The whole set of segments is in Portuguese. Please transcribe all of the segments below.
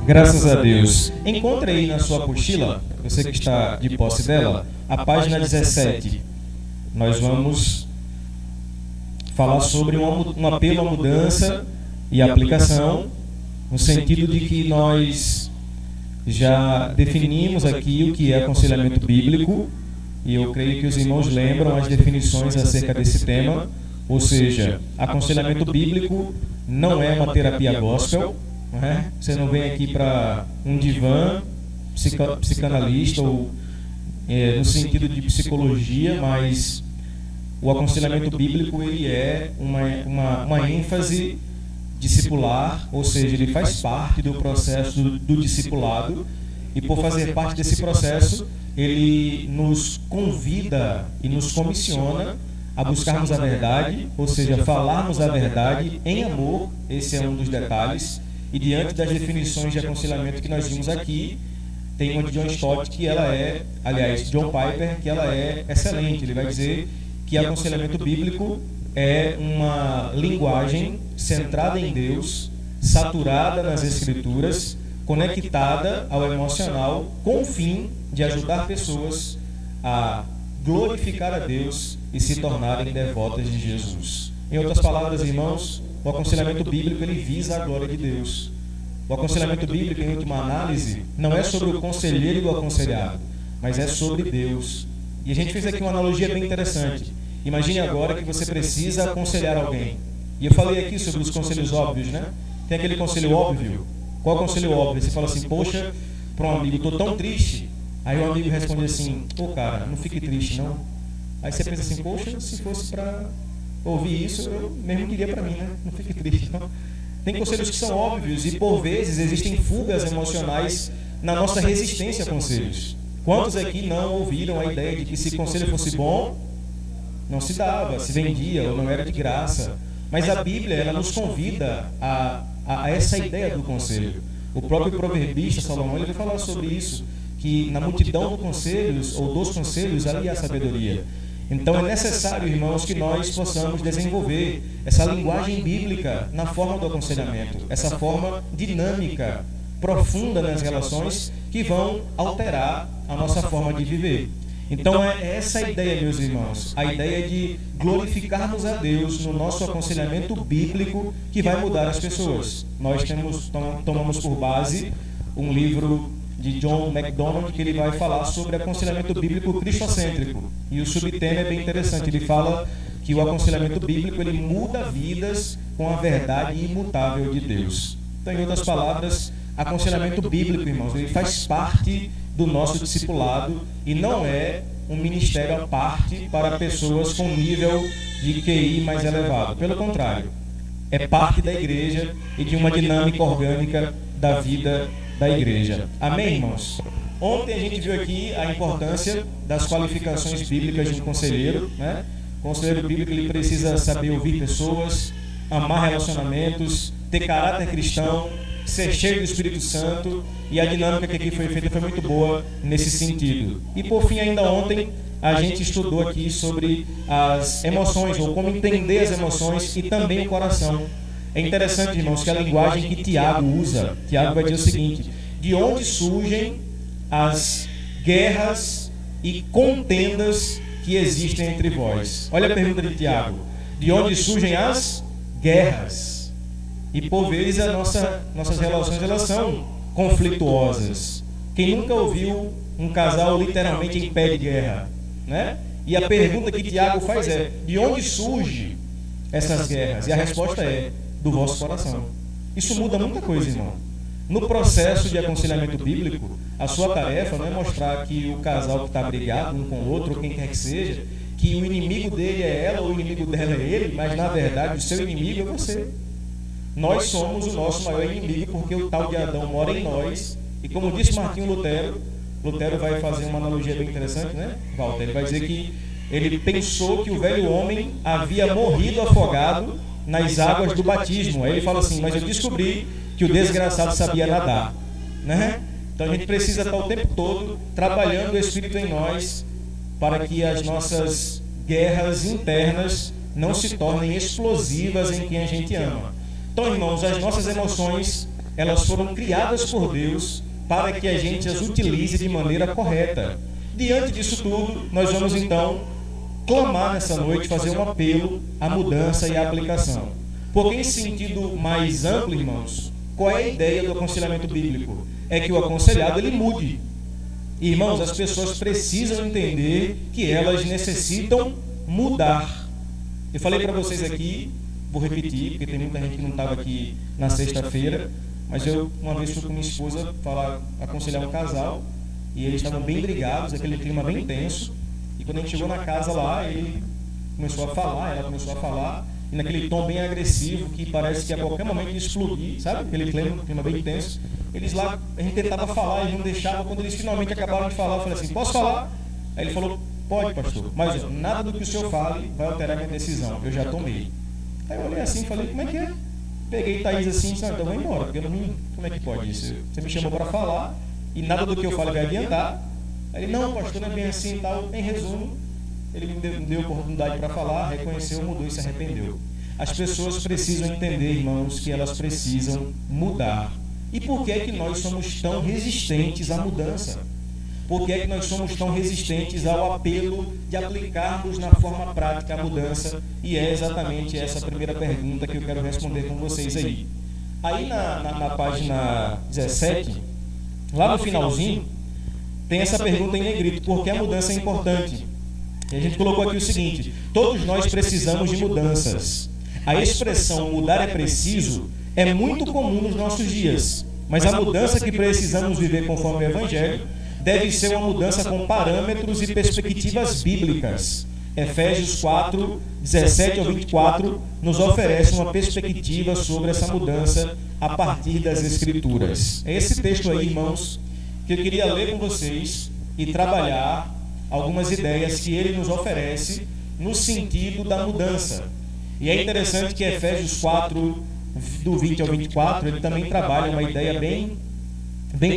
Graças a Deus. Encontre aí na sua apostila, você que está de posse dela, a página 17. Nós vamos falar sobre um apelo à mudança e aplicação, no sentido de que nós já definimos aqui o que é aconselhamento bíblico, e eu creio que os irmãos lembram as definições acerca desse tema, ou seja, aconselhamento bíblico não é uma terapia gospel, não é? Você não vem aqui para um divã psicanalista ou no sentido de psicologia, mas o aconselhamento bíblico ele é uma ênfase discipular, ou seja, ele faz parte do processo do discipulado, e por fazer parte desse processo ele nos convida e nos comissiona a buscarmos a verdade, ou seja, falarmos a verdade em amor. Esse é um dos detalhes. E diante das definições de aconselhamento que nós vimos aqui, tem uma de John Stott que ela é, aliás, John Piper, que ela é excelente. Ele vai dizer que aconselhamento bíblico é uma linguagem centrada em Deus, saturada nas Escrituras, conectada ao emocional, com o fim de ajudar pessoas a glorificar a Deus e se tornarem devotas de Jesus. Em outras palavras, irmãos, o aconselhamento bíblico ele visa a glória de Deus. O aconselhamento bíblico, em última análise, não é sobre o conselheiro e o aconselhado, mas é sobre Deus. E a gente fez aqui uma analogia bem interessante. Imagine agora que você precisa aconselhar alguém. E eu falei aqui sobre os conselhos óbvios, né? Tem aquele conselho óbvio. Qual é o conselho óbvio? Você fala assim, poxa, para um amigo, estou tão triste. Aí o amigo responde assim, pô cara, não fique triste não. Aí você pensa assim, poxa, se fosse para ouvir isso, eu mesmo queria para mim, né? Não fique triste não. Tem conselhos que são óbvios e por vezes existem fugas emocionais na nossa resistência a conselhos. Quantos aqui não ouviram a ideia de que se conselho fosse bom, não se dava, se vendia ou não era de graça? Mas a Bíblia ela nos convida a essa ideia do conselho. O próprio proverbista Salomão ele vai falar sobre isso, que na multidão dos conselhos ali há sabedoria. Então é necessário, irmãos, que nós possamos desenvolver essa linguagem bíblica na forma do aconselhamento, essa forma dinâmica, profunda nas relações que vão alterar a nossa forma de viver. Então é essa a ideia, meus irmãos, a ideia de glorificarmos a Deus no nosso aconselhamento bíblico que vai mudar as pessoas. Nós tomamos por base um livro de John MacDonald que ele vai falar sobre aconselhamento bíblico cristocêntrico. E o subtema é bem interessante, ele fala que o aconselhamento bíblico ele muda vidas com a verdade imutável de Deus. Então, em outras palavras, aconselhamento bíblico, irmãos, ele faz parte do nosso discipulado e não é um ministério à parte para pessoas com nível de QI mais elevado. Pelo contrário, é parte da igreja e de uma dinâmica orgânica da vida da igreja. Amém, irmãos? Ontem a gente viu aqui a importância das qualificações bíblicas de um conselheiro, né? O conselheiro bíblico ele precisa saber ouvir pessoas, amar relacionamentos, ter caráter cristão, ser cheio do Espírito Santo, e a dinâmica que aqui foi feita foi muito boa nesse sentido. E por fim, ainda ontem, a gente estudou aqui sobre as emoções, ou como entender as emoções e também o coração. É interessante, irmãos, que a linguagem que Tiago usa, Tiago vai dizer o seguinte, de onde surgem as guerras e contendas que existem entre vós? Olha a pergunta de Tiago, de onde surgem as guerras? E por vezes nossas relações elas são conflituosas. Quem nunca ouviu um casal literalmente em pé de guerra, né? E a pergunta que Tiago faz é, de onde surgem essas guerras? E a resposta é, do vosso coração. Isso muda muita coisa, irmão. No processo de aconselhamento bíblico, a sua tarefa não é mostrar que o casal que está brigado um com o outro, ou quem quer que seja, que o inimigo dele é ela ou o inimigo dela é ele, mas na verdade o seu inimigo é você. Nós somos o nosso maior inimigo porque o tal de Adão mora em nós. E como disse Martinho Lutero, Lutero vai fazer uma analogia bem interessante, né, Walter? Ele vai dizer que ele pensou que o velho homem havia morrido afogado nas águas do batismo. Aí ele fala assim, mas eu descobri que o desgraçado sabia nadar, né? Então a gente precisa estar o tempo todo trabalhando o Espírito em nós para que as nossas guerras internas não se tornem explosivas em quem a gente ama. Então, irmãos, as nossas emoções elas foram criadas por Deus para que a gente as utilize de maneira correta. Diante disso tudo, nós vamos então clamar nessa noite, fazer um apelo à mudança e à aplicação. Porque em sentido mais amplo, irmãos, qual é a ideia do aconselhamento bíblico? É que o aconselhado ele mude. Irmãos, as pessoas precisam entender que elas necessitam mudar. Eu falei para vocês aqui, vou repetir, porque tem muita gente que não estava aqui na sexta-feira, mas eu uma vez fui com minha esposa aconselhar um casal, e eles estavam bem brigados, aquele clima bem tenso, e quando a gente chegou na casa lá, ele começou a falar, ela começou a falar, e naquele tom bem agressivo, que parece que a qualquer momento ia explodir, sabe? Aquele clima bem tenso. Eles lá, a gente tentava falar e não deixava. Quando eles finalmente acabaram de falar, eu falei assim, posso falar? Aí ele falou, pode, pastor, mas nada do que o senhor fale vai alterar minha decisão, eu já tomei. Aí eu olhei assim e falei, como é que é? Peguei Thaís assim, então eu vou embora, porque eu não, como é que pode isso? Você me chamou para falar e nada do que eu falo vai adiantar. Aí ele, não, pastor, não é bem assim e tal. Em resumo, ele me deu oportunidade para falar, reconheceu, mudou e se arrependeu. As pessoas precisam entender, irmãos, que elas precisam mudar. E por que é que nós somos tão resistentes à mudança? Por que é que nós somos tão resistentes ao apelo de aplicarmos na forma prática a mudança? E é exatamente essa a primeira pergunta que eu quero responder com vocês aí. Aí na página 17, lá no finalzinho, tem essa pergunta em negrito, por que a mudança é importante? E a gente colocou aqui o seguinte, todos nós precisamos de mudanças. A expressão mudar é preciso é muito comum nos nossos dias, mas a mudança que precisamos viver conforme o Evangelho deve ser uma mudança com parâmetros e perspectivas bíblicas. Efésios 4, 17 ao 24 nos oferece uma perspectiva sobre essa mudança a partir das Escrituras. É esse texto aí, irmãos, que eu queria ler com vocês e trabalhar algumas ideias que ele nos oferece no sentido da mudança. E é interessante que Efésios 4, do 20 ao 24, ele também trabalha uma ideia bem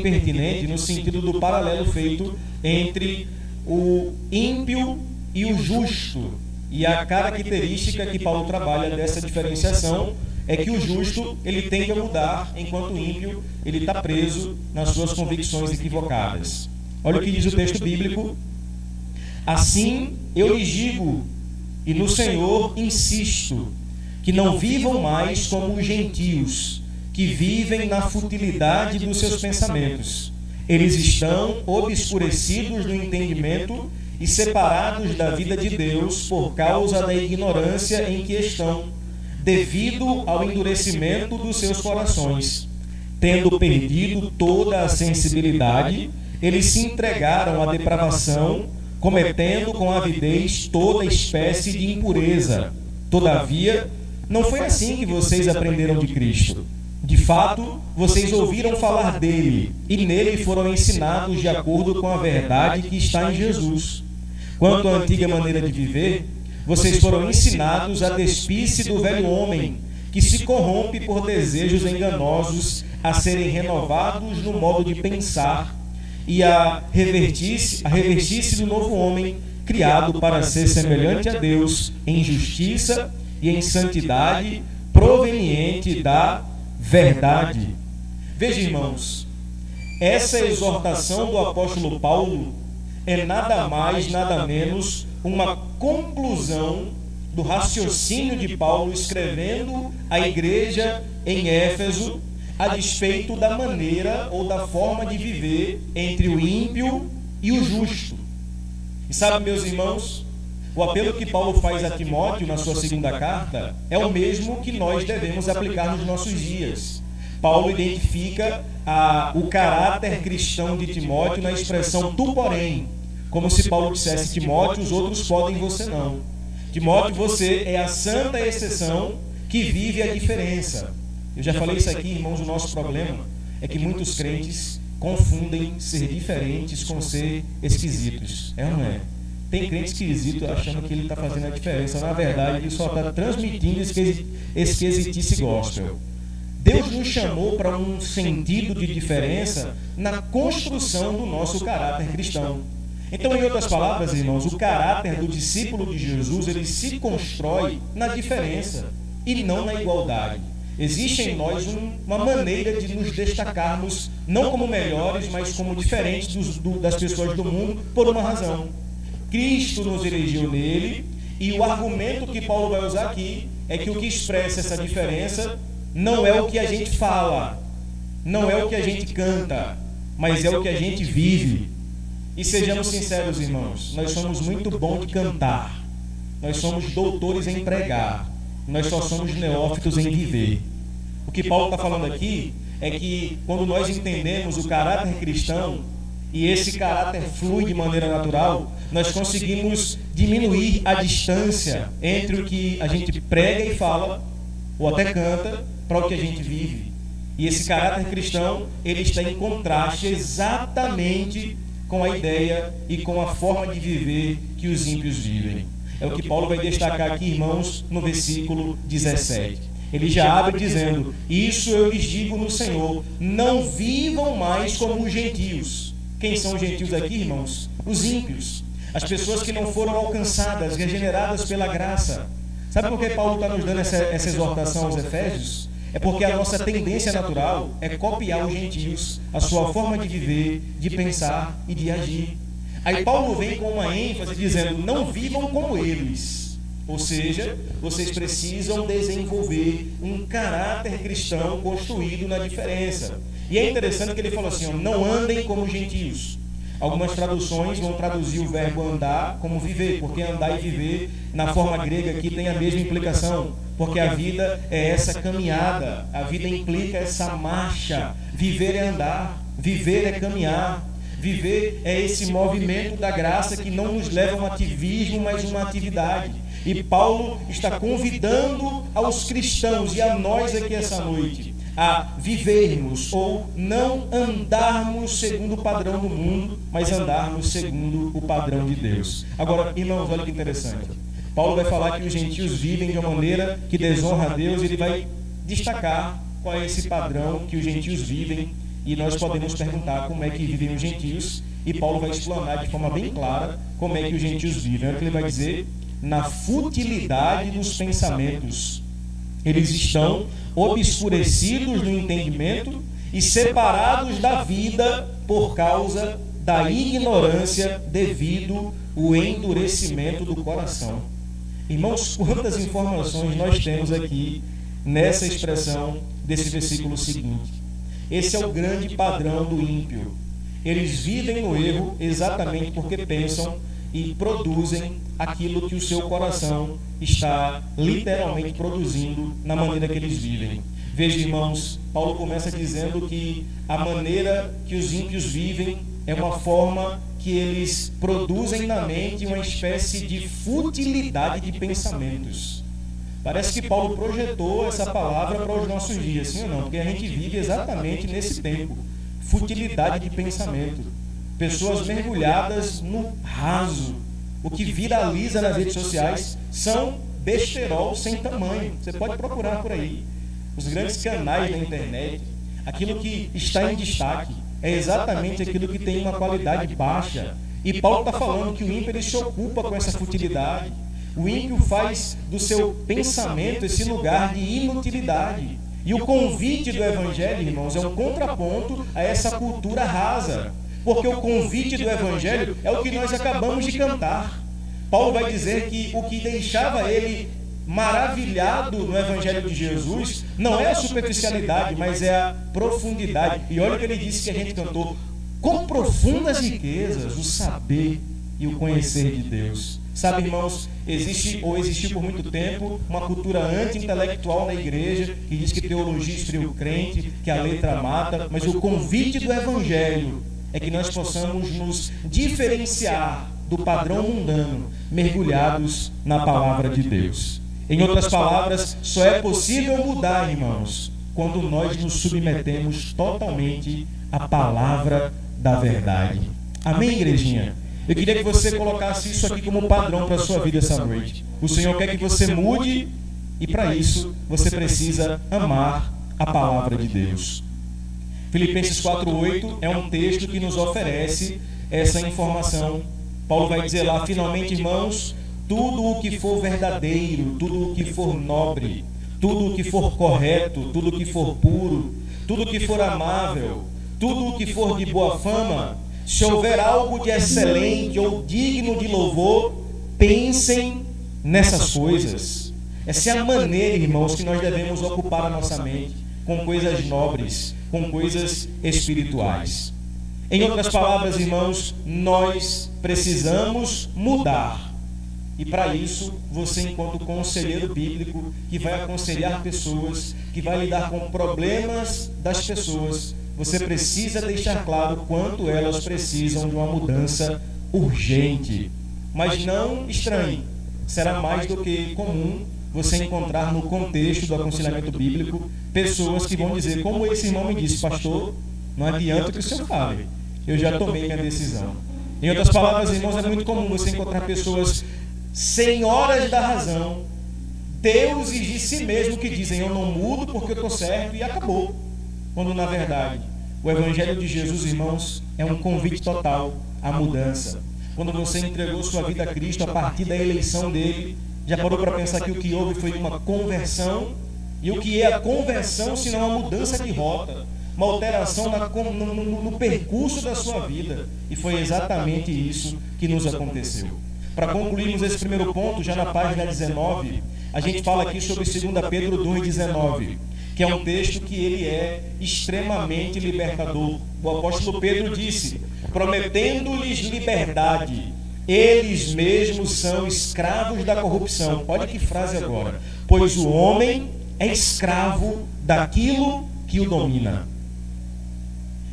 pertinente no sentido do paralelo feito entre o ímpio e o justo. E a característica que Paulo trabalha dessa diferenciação é que o justo ele tende a mudar, enquanto o ímpio ele está preso nas suas convicções equivocadas. Olha o que diz o texto bíblico. Assim eu lhes digo, e no Senhor insisto, que não vivam mais como os gentios, que vivem na futilidade dos seus pensamentos. Eles estão obscurecidos no entendimento e separados da vida de Deus por causa da ignorância em que estão, devido ao endurecimento dos seus corações. Tendo perdido toda a sensibilidade, eles se entregaram à depravação, cometendo com avidez toda espécie de impureza. Todavia, não foi assim que vocês aprenderam de Cristo. De fato, vocês ouviram falar dele, e nele foram ensinados de acordo com a verdade que está em Jesus. Quanto à antiga maneira de viver, vocês foram ensinados a despir-se do velho homem, que se corrompe por desejos enganosos, a serem renovados no modo de pensar, e a revestir-se do novo homem, criado para ser semelhante a Deus em justiça e em santidade, proveniente da verdade. Veja, irmãos, essa exortação do apóstolo Paulo é nada mais, nada menos uma conclusão do raciocínio de Paulo escrevendo à igreja em Éfeso a despeito da maneira ou da forma de viver entre o ímpio e o justo. E sabe, meus irmãos, o apelo que Paulo faz a Timóteo na sua segunda carta é o mesmo que nós devemos aplicar nos nossos dias. Paulo identifica o caráter cristão de Timóteo na expressão tu, porém, como se Paulo dissesse, Timóteo, os outros podem, você não. Timóteo, você é a santa exceção que vive a diferença. Eu já falei isso aqui, irmãos, o nosso problema é que muitos crentes confundem ser diferentes com ser esquisitos. É ou não é? Tem crente esquisito achando que ele está fazendo a diferença. Na verdade, ele só está transmitindo esquisitice gospel. Deus nos chamou para um sentido de diferença na construção do nosso caráter cristão. Então, em outras palavras, irmãos, o caráter do discípulo de Jesus, ele se constrói na diferença e não na igualdade. Existe em nós uma maneira de nos destacarmos, não como melhores, mas como diferentes das pessoas do mundo, por uma razão. Cristo nos elegeu nele, e o argumento que Paulo vai usar aqui é que o que expressa essa diferença não é o que a gente fala, não é o que a gente canta, mas é o que a gente vive. E sejamos sinceros, irmãos, nós somos muito bons de cantar, nós somos doutores em pregar, nós só somos neófitos em viver. O que Paulo está falando aqui é que quando nós entendemos o caráter cristão e esse caráter flui de maneira natural, nós conseguimos diminuir a distância entre o que a gente prega e fala, ou até canta, para o que a gente vive. E esse caráter cristão, ele está em contraste exatamente com a ideia e com a forma de viver que os ímpios vivem. É o que Paulo vai destacar aqui, irmãos, no versículo 17. Ele já abre dizendo: isso eu lhes digo no Senhor, não vivam mais como os gentios. Quem são os gentios aqui, irmãos? Os ímpios. As pessoas que não foram alcançadas, regeneradas pela graça. Sabe por que Paulo está nos dando essa exortação aos Efésios? É porque a nossa tendência natural é copiar os gentios, a sua forma de viver, de pensar e de agir. Aí Paulo vem com uma ênfase dizendo: não vivam como eles. Ou seja, vocês precisam desenvolver um caráter cristão construído na diferença. E é interessante que ele falou assim: não andem como gentios. Algumas traduções vão traduzir o verbo andar como viver, porque andar e viver, na forma grega aqui, tem a mesma implicação. Porque a vida é essa caminhada, a vida implica essa marcha. Viver é andar, viver é caminhar. Viver é esse movimento da graça que não nos leva a um ativismo, mas uma atividade. E Paulo está convidando aos cristãos e a nós aqui essa noite a vivermos ou não andarmos segundo o padrão do mundo, mas andarmos segundo o padrão de Deus. Agora, irmãos, olha que interessante. Paulo vai falar que os gentios vivem de uma maneira que desonra a Deus, e ele vai destacar qual é esse padrão que os gentios vivem, e nós podemos perguntar como é que vivem os gentios, e Paulo vai explanar de forma bem clara como é que os gentios vivem. Olha o que ele vai dizer: na futilidade dos pensamentos. Eles estão obscurecidos no entendimento e separados da vida por causa da ignorância devido ao endurecimento do coração. Irmãos, quantas informações nós temos aqui nessa expressão desse versículo seguinte. Esse é o grande padrão do ímpio. Eles vivem no erro exatamente porque pensam e produzem aquilo que o seu coração está literalmente produzindo na maneira que eles vivem. Veja, irmãos, Paulo começa dizendo que a maneira que os ímpios vivem é uma forma que eles produzem na mente uma espécie de futilidade de pensamentos. Parece que Paulo projetou essa palavra para os nossos dias, sim ou não? Porque a gente vive exatamente nesse tempo. Futilidade de pensamento. Pessoas mergulhadas no raso. O que viraliza nas redes sociais são besterol sem tamanho. Você pode procurar por aí. Os grandes canais da internet, aquilo que está em destaque, é exatamente aquilo que tem uma qualidade baixa. E Paulo está falando que o ímpio ele se ocupa com essa futilidade. O ímpio faz do seu pensamento esse lugar de inutilidade. E o convite do Evangelho, irmãos, é um contraponto a essa cultura rasa. Porque o convite do Evangelho é o que nós acabamos de cantar. Paulo vai dizer que o que deixava ele maravilhado no Evangelho de Jesus não é a superficialidade, mas é a profundidade. E olha o que ele disse que a gente cantou: com profundas riquezas, o saber e o conhecer de Deus. Sabe, irmãos, existiu por muito tempo uma cultura anti-intelectual na igreja que diz que teologia esfria o crente, que a letra mata, mas o convite do Evangelho é que nós possamos nos diferenciar do padrão mundano, mergulhados na palavra de Deus. Em outras palavras, só é possível mudar, irmãos, quando nós nos submetemos totalmente à palavra da verdade. Amém, igrejinha? Eu queria que você colocasse isso aqui como padrão para a sua vida essa noite. O Senhor quer que você mude, e para isso você precisa amar a palavra de Deus. Filipenses 4:8 é um texto que nos oferece essa informação. Paulo vai dizer lá: finalmente, irmãos, tudo o que for verdadeiro, tudo o que for nobre, tudo o que for correto, tudo o que for puro, tudo o que for amável, tudo o que for de boa fama, se houver algo de excelente ou digno de louvor, pensem nessas coisas. Essa é a maneira, irmãos, que nós devemos ocupar a nossa mente com coisas nobres, com coisas espirituais. Em outras palavras, irmãos, nós precisamos mudar. E para isso, você, enquanto conselheiro bíblico, que vai aconselhar pessoas, que vai lidar com problemas das pessoas, você precisa deixar claro quanto elas precisam de uma mudança urgente. Mas não estranhe, será mais do que comum você encontrar no contexto do aconselhamento bíblico pessoas que vão dizer, como esse irmão me disse, pastor, não adianta que o senhor fale, eu já tomei minha decisão. Em outras palavras, irmãos, é muito comum você encontrar pessoas senhoras da razão, deuses de si mesmo, que dizem, eu não mudo porque eu estou certo e acabou. Quando na verdade, o Evangelho de Jesus, irmãos, é um convite total à mudança. Quando você entregou sua vida a Cristo a partir da eleição dele, já parou para pensar que o que houve foi uma conversão? E o que é a conversão se não uma mudança de rota, uma alteração no percurso da sua vida? E foi exatamente isso que nos aconteceu. Para concluirmos esse primeiro ponto, já na página 19, a gente fala aqui sobre 2 Pedro 2,19, que é um texto que ele é extremamente libertador. O apóstolo Pedro disse, prometendo-lhes liberdade, eles mesmos são escravos da corrupção. Olha que frase agora. Pois o homem é escravo daquilo que o domina.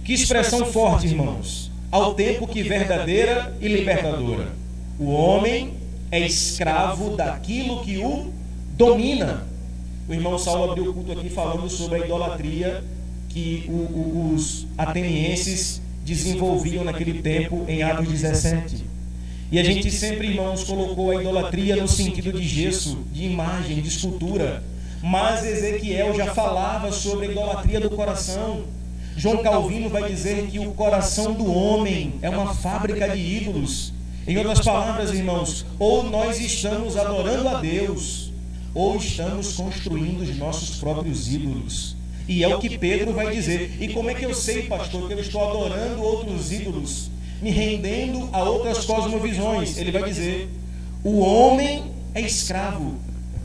Que expressão forte, irmãos. Ao tempo que verdadeira e libertadora. O homem é escravo daquilo que o domina. O irmão Saulo abriu o culto aqui falando sobre a idolatria que os atenienses desenvolviam naquele tempo em Atos 17. E a gente sempre, irmãos, colocou a idolatria no sentido de gesso, de imagem, de escultura. Mas Ezequiel já falava sobre a idolatria do coração. João Calvino vai dizer que o coração do homem é uma fábrica de ídolos. Em outras palavras, irmãos, ou nós estamos adorando a Deus, ou estamos construindo os nossos próprios ídolos. E é o que Pedro vai dizer. E como é que eu sei, pastor, que eu estou adorando outros ídolos, me rendendo a outras cosmovisões? Ele vai dizer, o homem é escravo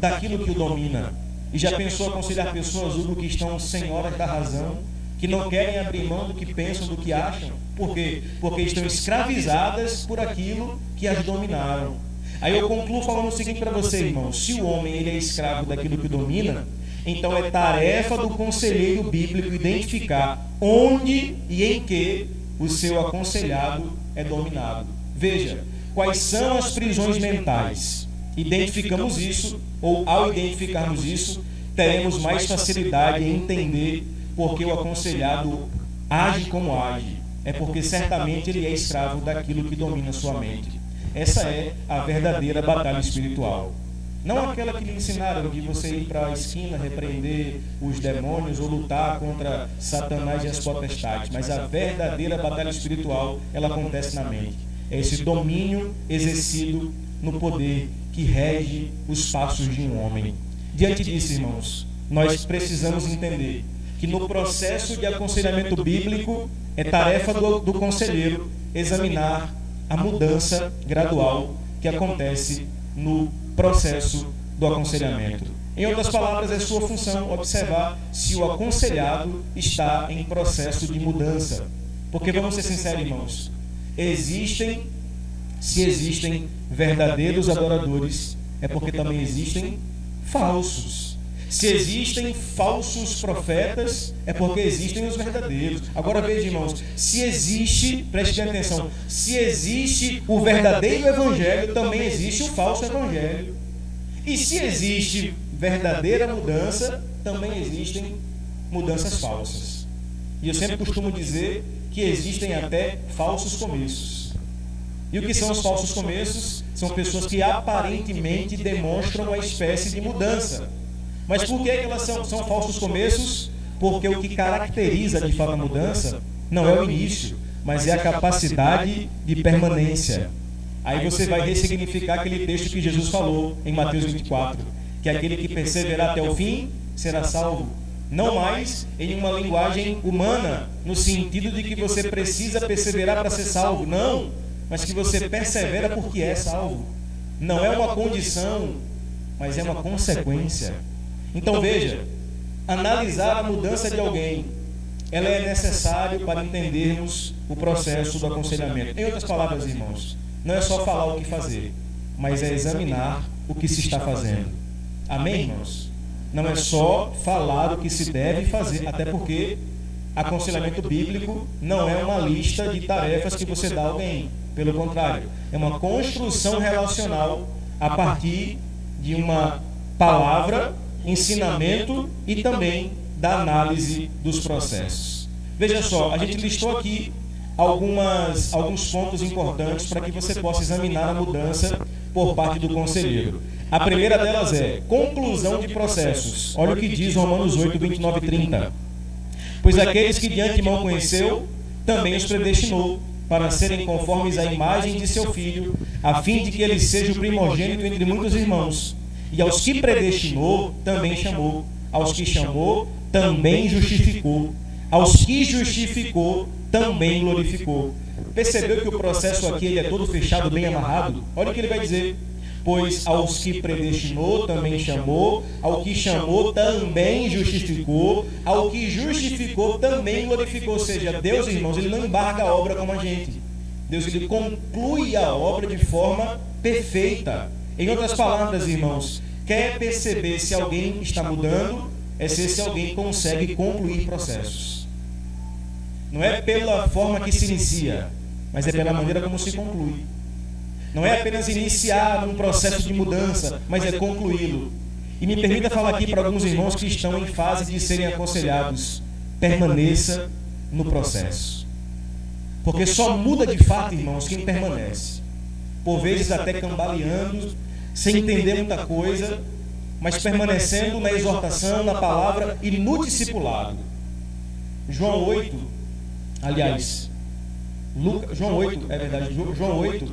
daquilo que o domina. E já pensou aconselhar pessoas, Hugo, que estão senhoras da razão, que não querem abrir mão do que pensam, do que acham? Por quê? Porque estão escravizadas por aquilo que as dominaram. Aí eu concluo falando o seguinte para você, irmão. Se o homem ele é escravo daquilo que o domina, então é tarefa do conselheiro bíblico identificar onde e em que o seu aconselhado é dominado. Veja, quais são as prisões mentais? Identificamos isso, ou ao identificarmos isso, teremos mais facilidade em entender porque o aconselhado age como age. É porque certamente ele é escravo daquilo que domina sua mente. Essa é a verdadeira batalha espiritual. Não aquela que lhe ensinaram de você ir para a esquina, repreender os demônios ou lutar contra Satanás e as potestades. Mas a verdadeira batalha espiritual, ela acontece na mente. É esse domínio exercido no poder que rege os passos de um homem. Diante disso, irmãos, nós precisamos entender que no processo de aconselhamento bíblico é tarefa do conselheiro examinar a mudança gradual que acontece no processo do aconselhamento. Em outras palavras, é sua função observar se o aconselhado está em processo de mudança. Porque, vamos ser sinceros, irmãos, se existem verdadeiros adoradores, é porque também existem falsos. Se existem falsos profetas, é porque existem os verdadeiros. Agora veja, irmãos, se existe, preste atenção, se existe o verdadeiro evangelho, também existe o falso evangelho. E se existe verdadeira mudança, também existem mudanças falsas. E eu sempre costumo dizer que existem até falsos começos. E o que são os falsos começos? São pessoas que aparentemente demonstram uma espécie de mudança. Mas por que elas são falsos começos? Porque o que caracteriza de fato a mudança não é o início, mas é a capacidade de permanência. Aí você vai ressignificar aquele texto que Jesus falou em Mateus 24. que aquele que perseverar até o fim será salvo. Não mais em uma linguagem humana, no sentido de que você precisa perseverar para ser salvo. Não, mas que você persevera porque é salvo. Não é uma condição, mas é uma consequência. Então veja, analisar a mudança de alguém, ela é necessário para entendermos o processo do aconselhamento. Em outras palavras, irmãos, não é só falar o que fazer, mas é examinar o que se está fazendo. Amém, irmãos? Não é só falar o que se deve fazer, até porque aconselhamento bíblico não é uma lista de tarefas que você dá a alguém. Pelo contrário, é uma construção relacional a partir de uma palavra, ensinamento e também da análise dos processos. Veja só, a gente listou aqui alguns pontos importantes para que você possa examinar a mudança por parte do conselheiro. A primeira delas é conclusão de processos. Olha o que diz Romanos 8, 29 e 30. Pois aqueles que de antemão conheceu, também os predestinou para serem conformes à imagem de seu Filho, a fim de que ele seja o primogênito entre muitos irmãos. E aos que predestinou, também chamou. Aos que chamou, também justificou. Aos que justificou, também glorificou. Percebeu que o processo aqui ele é todo fechado, bem amarrado? Olha o que ele vai dizer. Pois aos que predestinou, também chamou. Ao que chamou, também justificou. Ao que justificou, também glorificou. Ou seja, Deus, irmãos, ele não embarga a obra como a gente. Deus, ele conclui a obra de forma perfeita. Em outras palavras, irmãos, quer perceber se alguém está mudando, é se esse alguém consegue concluir processos. Não é pela forma que se inicia, mas é pela maneira como se conclui. Não é apenas iniciar um processo de mudança, mas é concluí-lo. E me permita falar aqui para alguns irmãos que estão em fase de serem aconselhados: permaneça no processo. Porque só muda de fato, irmãos, quem permanece. Por vezes até cambaleando, sem entender muita coisa, mas permanecendo na exortação, na palavra e no discipulado. João 8, João 8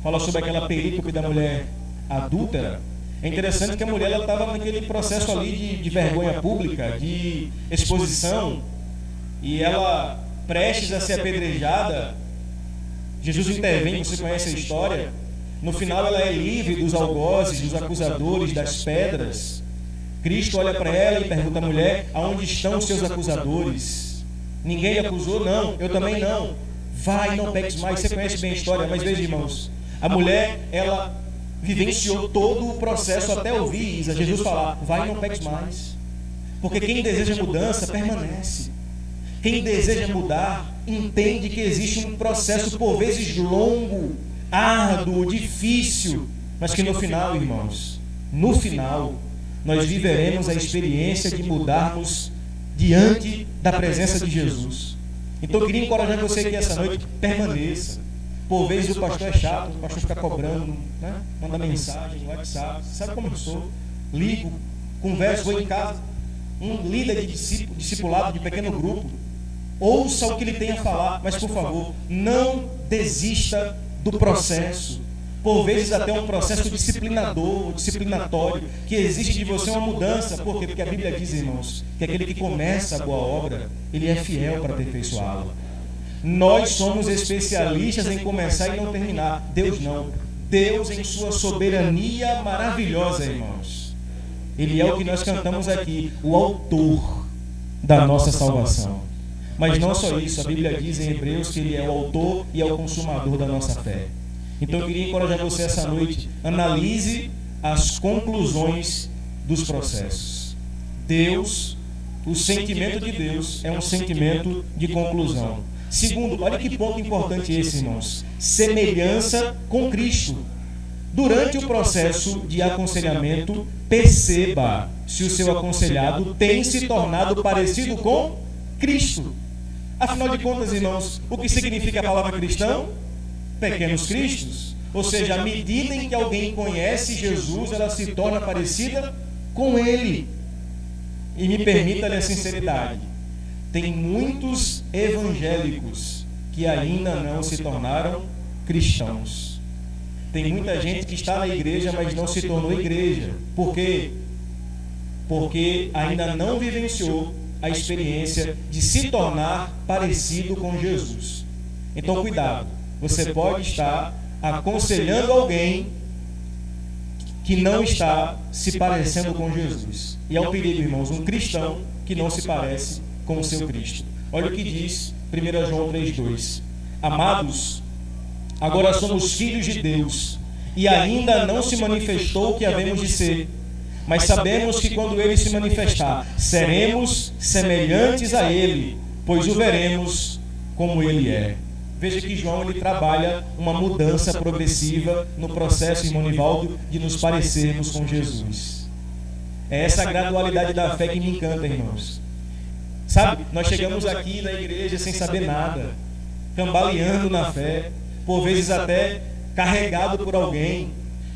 fala sobre aquela perícope da mulher adúltera. É interessante que a mulher estava naquele processo ali de vergonha pública, de exposição, e ela, prestes a ser apedrejada, Jesus intervém, você conhece a história. No final ela é livre dos algozes, dos acusadores, das pedras. Cristo olha para ela e pergunta à mulher: aonde estão os seus acusadores? Ninguém lhe acusou? Não, eu também não. Vai, não peques mais. Você conhece bem a história, mas veja, irmãos, a mulher, ela vivenciou todo o processo até ouvir Jesus falar: vai, não peques mais. Porque quem deseja mudança, permanece. Quem deseja mudar, entende que existe um processo por vezes longo, árduo, difícil, mas que no final, irmãos, no final, nós viveremos a experiência de mudarmos diante da presença de Jesus. Então eu queria encorajar você aqui essa noite: permaneça. Por vezes o pastor é chato, o pastor fica cobrando, né? Manda mensagem no WhatsApp, sabe como eu sou? Ligo, converso, vou em casa. Um líder de discipulado de pequeno grupo, ouça o que ele tem a falar, mas por favor, não desista do processo. Por vezes até um processo disciplinador, disciplinatório, que exige de você uma mudança. Por quê? Porque a Bíblia diz, irmãos, que aquele que começa a boa obra, ele é fiel para aperfeiçoá-la. Nós somos especialistas em começar e não terminar. Deus não. Deus, em sua soberania maravilhosa, irmãos, ele é o que nós cantamos aqui, o autor da nossa salvação. Mas não só isso, a Bíblia diz em Hebreus que ele é o autor e é o consumador da nossa fé. Então eu queria encorajar você essa noite: analise as conclusões dos processos. Deus, o sentimento de Deus é um sentimento de conclusão. Segundo, olha que ponto importante esse, irmãos: semelhança com Cristo. Durante o processo de aconselhamento, perceba se o seu aconselhado tem se tornado parecido com Cristo. Afinal de contas, irmãos, o que significa a palavra cristão? Pequenos cristos. Ou seja, à medida em que alguém conhece Jesus, ela se torna parecida com Ele. E me permita-lhe a sinceridade: tem muitos evangélicos que ainda não se tornaram cristãos. Tem muita gente que está na igreja, mas não se tornou igreja. Por quê? porque ainda não vivenciou a experiência de se tornar parecido com Jesus. Então, cuidado, você pode estar aconselhando alguém que não está se parecendo com Jesus. E é um perigo, irmãos, um cristão que não se parece com o seu Cristo. Olha o que diz 1 João 3,2. Amados, agora somos filhos de Deus, e ainda não se manifestou o que havemos de ser. Mas sabemos que quando Ele se manifestar, seremos semelhantes a Ele, pois o veremos como Ele é. Veja que João ele trabalha uma mudança progressiva no processo, irmão Nivaldo, de nos parecermos com Jesus. É essa gradualidade da fé que me encanta, irmãos. Sabe, nós chegamos aqui na igreja sem saber nada, cambaleando na fé, por vezes até carregado por alguém.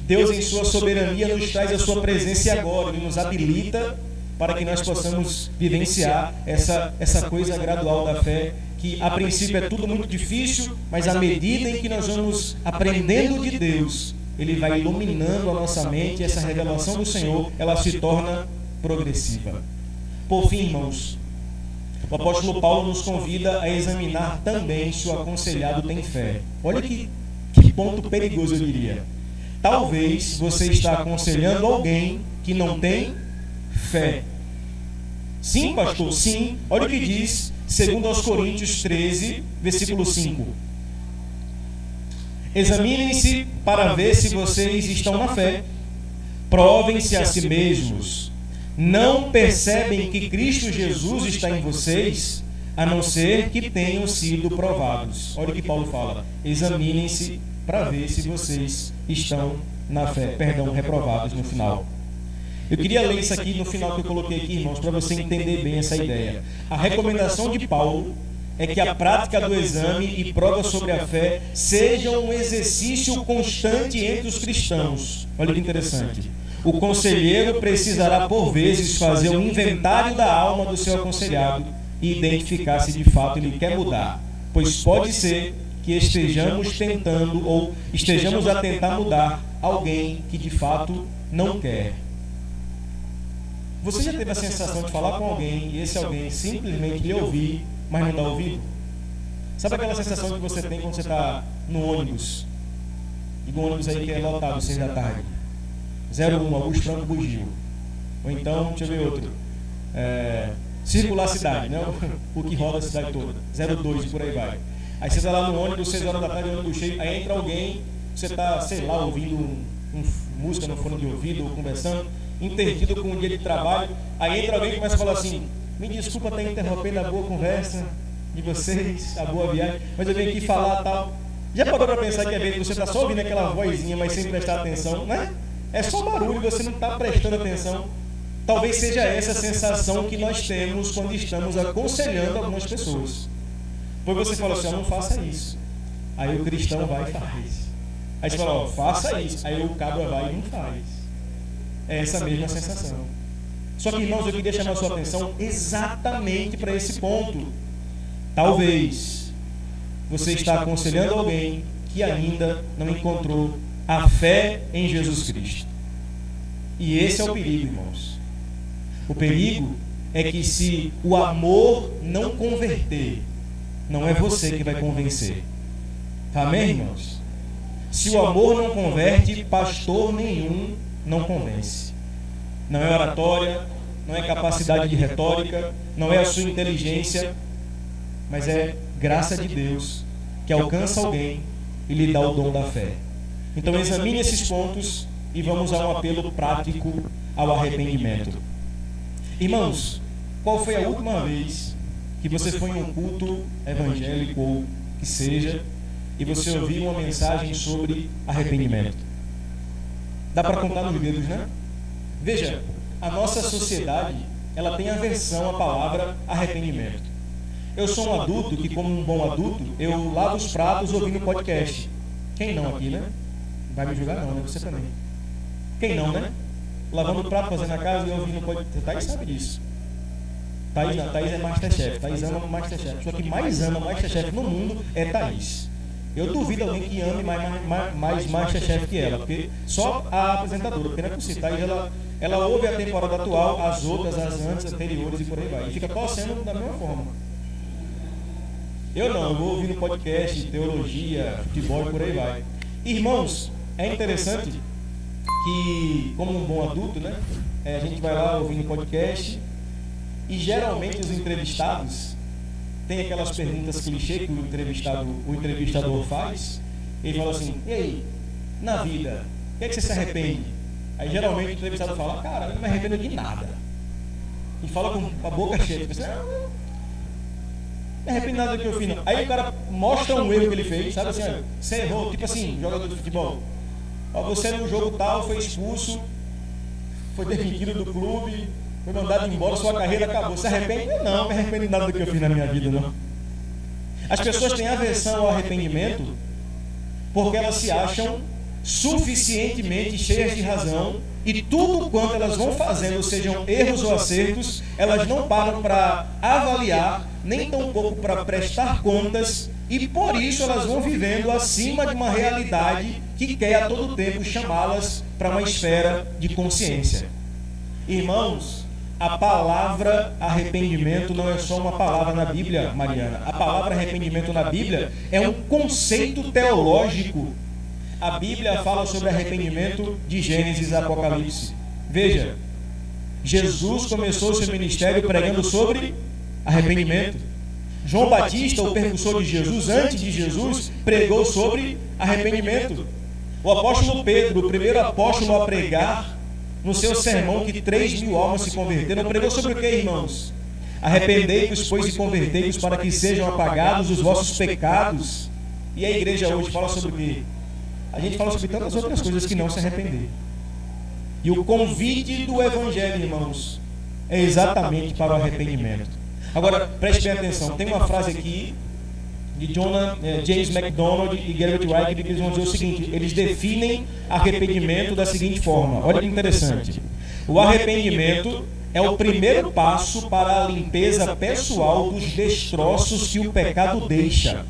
Deus, em sua soberania, nos traz a sua presença agora, Ele nos habilita para que nós possamos vivenciar essa coisa gradual da fé, que a princípio é tudo muito difícil, mas à medida em que nós vamos aprendendo de Deus, Ele vai iluminando a nossa mente, e essa revelação do Senhor, ela se torna progressiva. Por fim, irmãos, o apóstolo Paulo nos convida a examinar também se o aconselhado tem fé. Olha que ponto perigoso, eu diria. Talvez você está aconselhando alguém que não tem fé. Sim, pastor, sim. Olha o que diz 2 Coríntios 13, versículo 5. Examinem-se para ver se vocês estão na fé. Provem-se a si mesmos. Não percebem que Cristo Jesus está em vocês, a não ser que tenham sido provados. Olha o que Paulo fala. Examinem-se para ver se vocês estão na fé. Perdão, reprovados no final. Eu queria ler isso aqui no final que eu coloquei aqui, irmãos, para você entender bem essa ideia. A recomendação de Paulo é que a prática do exame e prova sobre a fé sejam um exercício constante entre os cristãos. Olha que interessante. O conselheiro precisará, por vezes, fazer um inventário da alma do seu aconselhado e identificar se de fato ele quer mudar, pois pode ser que estejamos tentando ou estejamos a tentar mudar alguém que de fato não quer. Você já teve a sensação de falar com alguém e esse alguém simplesmente lhe ouvir, mas não dá ouvido? Sabe aquela sensação que você tem quando você está no ônibus? E no ônibus aí que é lotado, 6 da tarde. 01, Augusto Franco Bugio. Ou então, deixa eu ver outro. Circular a cidade, né? O que roda a cidade toda. 02 e por aí vai. Aí você está lá no ônibus, 6 horas da tarde, ônibus cheio, aí entra alguém, você está, sei lá, ouvindo música no fone de ouvido, ou conversando, intertido com um dia de trabalho, aí entra alguém e começa a falar assim: me desculpa estar interrompendo a boa conversa de vocês, a boa viagem, mas eu vim aqui falar tal. Já parou para pensar que às vezes você está só ouvindo aquela vozinha, mas sem prestar atenção, né? É só barulho, você não está prestando atenção. Talvez seja essa a sensação que nós temos quando estamos aconselhando algumas pessoas. Pois você fala assim: não faça isso. Aí o cristão vai e faz. Aí você fala: ó, faça isso. Aí o cabra vai e não faz. É essa mesma sensação. Só que, irmãos, eu queria chamar a sua atenção exatamente para esse ponto. Talvez você está aconselhando alguém que ainda não encontrou a fé em Jesus Cristo. E esse é o perigo, irmãos. O perigo é que se o amor não converter, não é você que vai convencer. Amém, irmãos? Se o amor não converte, pastor nenhum não convence. Não é oratória, não é capacidade de retórica, não é a sua inteligência, mas é graça de Deus que alcança alguém e lhe dá o dom da fé. Então examine esses pontos e vamos a um apelo prático ao arrependimento. Irmãos, qual foi a última vez que você foi em um culto evangélico ou que seja e você ouviu uma mensagem sobre arrependimento? Dá para contar nos dedos, né? Veja, a nossa sociedade, ela tem aversão à palavra arrependimento. Eu sou um adulto que, como um bom adulto, eu lavo os pratos ouvindo podcast. Quem não aqui, né? Vai me julgar não, né? Você também. Quem não, né? Lavando o prato, fazendo a casa e ouvindo podcast. Thaís sabe disso. Thaís é Masterchef. Thaís ama Masterchef. A pessoa que mais ama Masterchef no mundo é Thaís. Eu duvido alguém que ame mais Masterchef que ela, porque só a apresentadora, porque não é possível, tá? Ela ouve a temporada atual, as outras, as antes, anteriores e por aí vai. E fica torcendo da mesma forma. Eu não, eu vou ouvir no podcast, teologia, futebol e por aí vai. Irmãos, é interessante que, como um bom adulto, né? A gente vai lá ouvindo o podcast e geralmente os entrevistados tem aquelas perguntas clichê que o entrevistador faz. Ele fala assim: e aí, na vida, o que é que você se arrepende? Aí geralmente o entrevistado fala: cara, eu não me arrependo de nada. E fala com a boca cheia, tipo assim, não me arrependo de nada do que eu fiz não. Aí o cara mostra um erro que ele fez, sabe assim, ó, você errou, tipo assim, jogador de futebol. Ó, você no jogo tal foi expulso, foi demitido do clube, foi mandado embora, sua carreira acabou. Se arrepende? Não me arrependo de nada do que eu fiz na minha vida, não. As pessoas têm aversão ao arrependimento porque elas se acham suficientemente cheias de razão e tudo quanto elas vão fazendo, sejam erros ou acertos, elas não param para avaliar, nem tampouco para prestar contas, e por isso elas vão vivendo acima de uma realidade que quer a todo tempo chamá-las para uma esfera de consciência. Irmãos, a palavra arrependimento não é só uma palavra na Bíblia, Mariana. A palavra arrependimento na Bíblia é um conceito teológico. A Bíblia fala sobre arrependimento de Gênesis a Apocalipse. Veja, Jesus começou seu ministério pregando sobre arrependimento. João Batista, o precursor de Jesus, antes de Jesus, pregou sobre arrependimento. O apóstolo Pedro, o primeiro apóstolo a pregar, no seu sermão que 3.000 almas se converteram, pregou sobre o que, irmãos? Arrependei-vos, pois, e convertei-vos para que sejam apagados os vossos pecados. E a igreja hoje fala sobre o quê? A gente fala sobre tantas outras coisas que não se arrepender. E o convite do Evangelho, irmãos, é exatamente para o arrependimento. Agora, preste bem atenção, tem uma frase aqui de James MacDonald e Garrett Wright, que eles vão dizer o seguinte: eles definem arrependimento da seguinte forma, olha que interessante. O arrependimento é o primeiro passo para a limpeza pessoal dos destroços que o pecado deixa.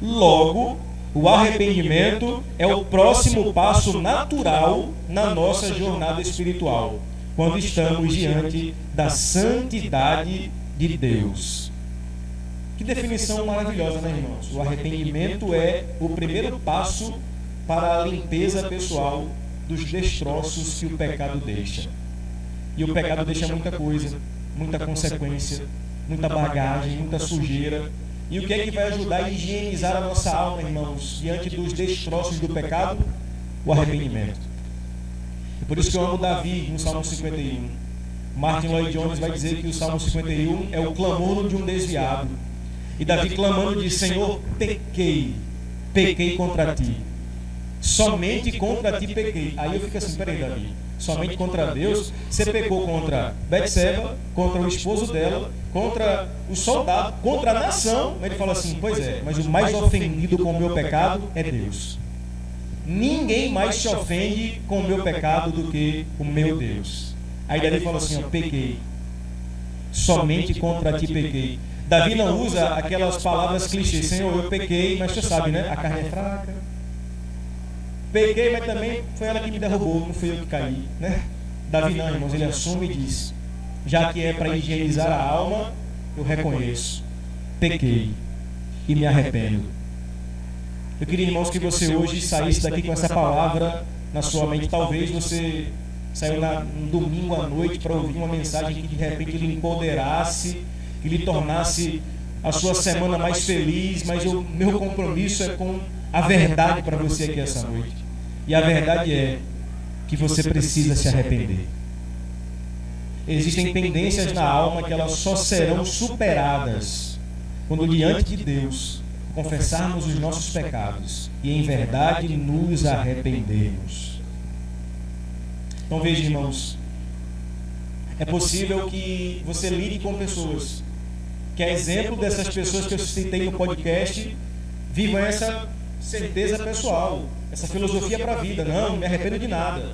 Logo, o arrependimento é o próximo passo natural na nossa jornada espiritual, quando estamos diante da santidade de Deus. Que definição maravilhosa, né, irmãos? O arrependimento é o primeiro passo para a limpeza pessoal dos destroços que o pecado deixa. E o pecado deixa muita coisa, muita consequência, muita bagagem, muita sujeira. E o que é que vai ajudar a higienizar a nossa alma, irmãos, diante dos destroços do pecado? O arrependimento. E por isso que eu amo Davi no Salmo 51. Martin Lloyd Jones vai dizer que o Salmo 51 é o clamor de um desviado. E Davi clamando diz: Senhor, pequei contra ti. Somente contra ti pequei. Aí eu fico assim: peraí, Davi, somente contra Deus? Você pecou contra Betseba, contra o esposo dela, contra o soldado, contra a nação. Ele fala assim: pois é, mas o mais ofendido com o meu pecado é Deus. Ninguém mais se ofende com o meu pecado do que o meu Deus. Aí Davi fala assim: ó, pequei. Somente contra ti pequei. Davi não usa aquelas palavras clichês: Senhor, eu pequei, mas tu sabe, né? A carne é fraca. Pequei, mas também foi ela que me derrubou, não fui eu que caí, né? Davi não, irmãos, ele assume e diz: já que é para higienizar a alma, eu reconheço, pequei e me arrependo. Eu queria, irmãos, que você hoje saísse daqui com essa palavra na sua mente. Talvez você saiu no domingo à noite para ouvir uma mensagem que de repente lhe empoderasse, que lhe tornasse a sua semana mais feliz, mas o meu compromisso é com a verdade para você aqui essa noite. E a verdade é que você precisa se arrepender. Existem tendências na alma que elas só serão superadas quando diante de Deus confessarmos os nossos pecados e em verdade nos arrependermos. Então veja, irmãos, é possível que você lide com pessoas que, a exemplo dessas pessoas que eu citei no podcast, vivam essa certeza pessoal, essa filosofia para a vida: não me arrependo de nada,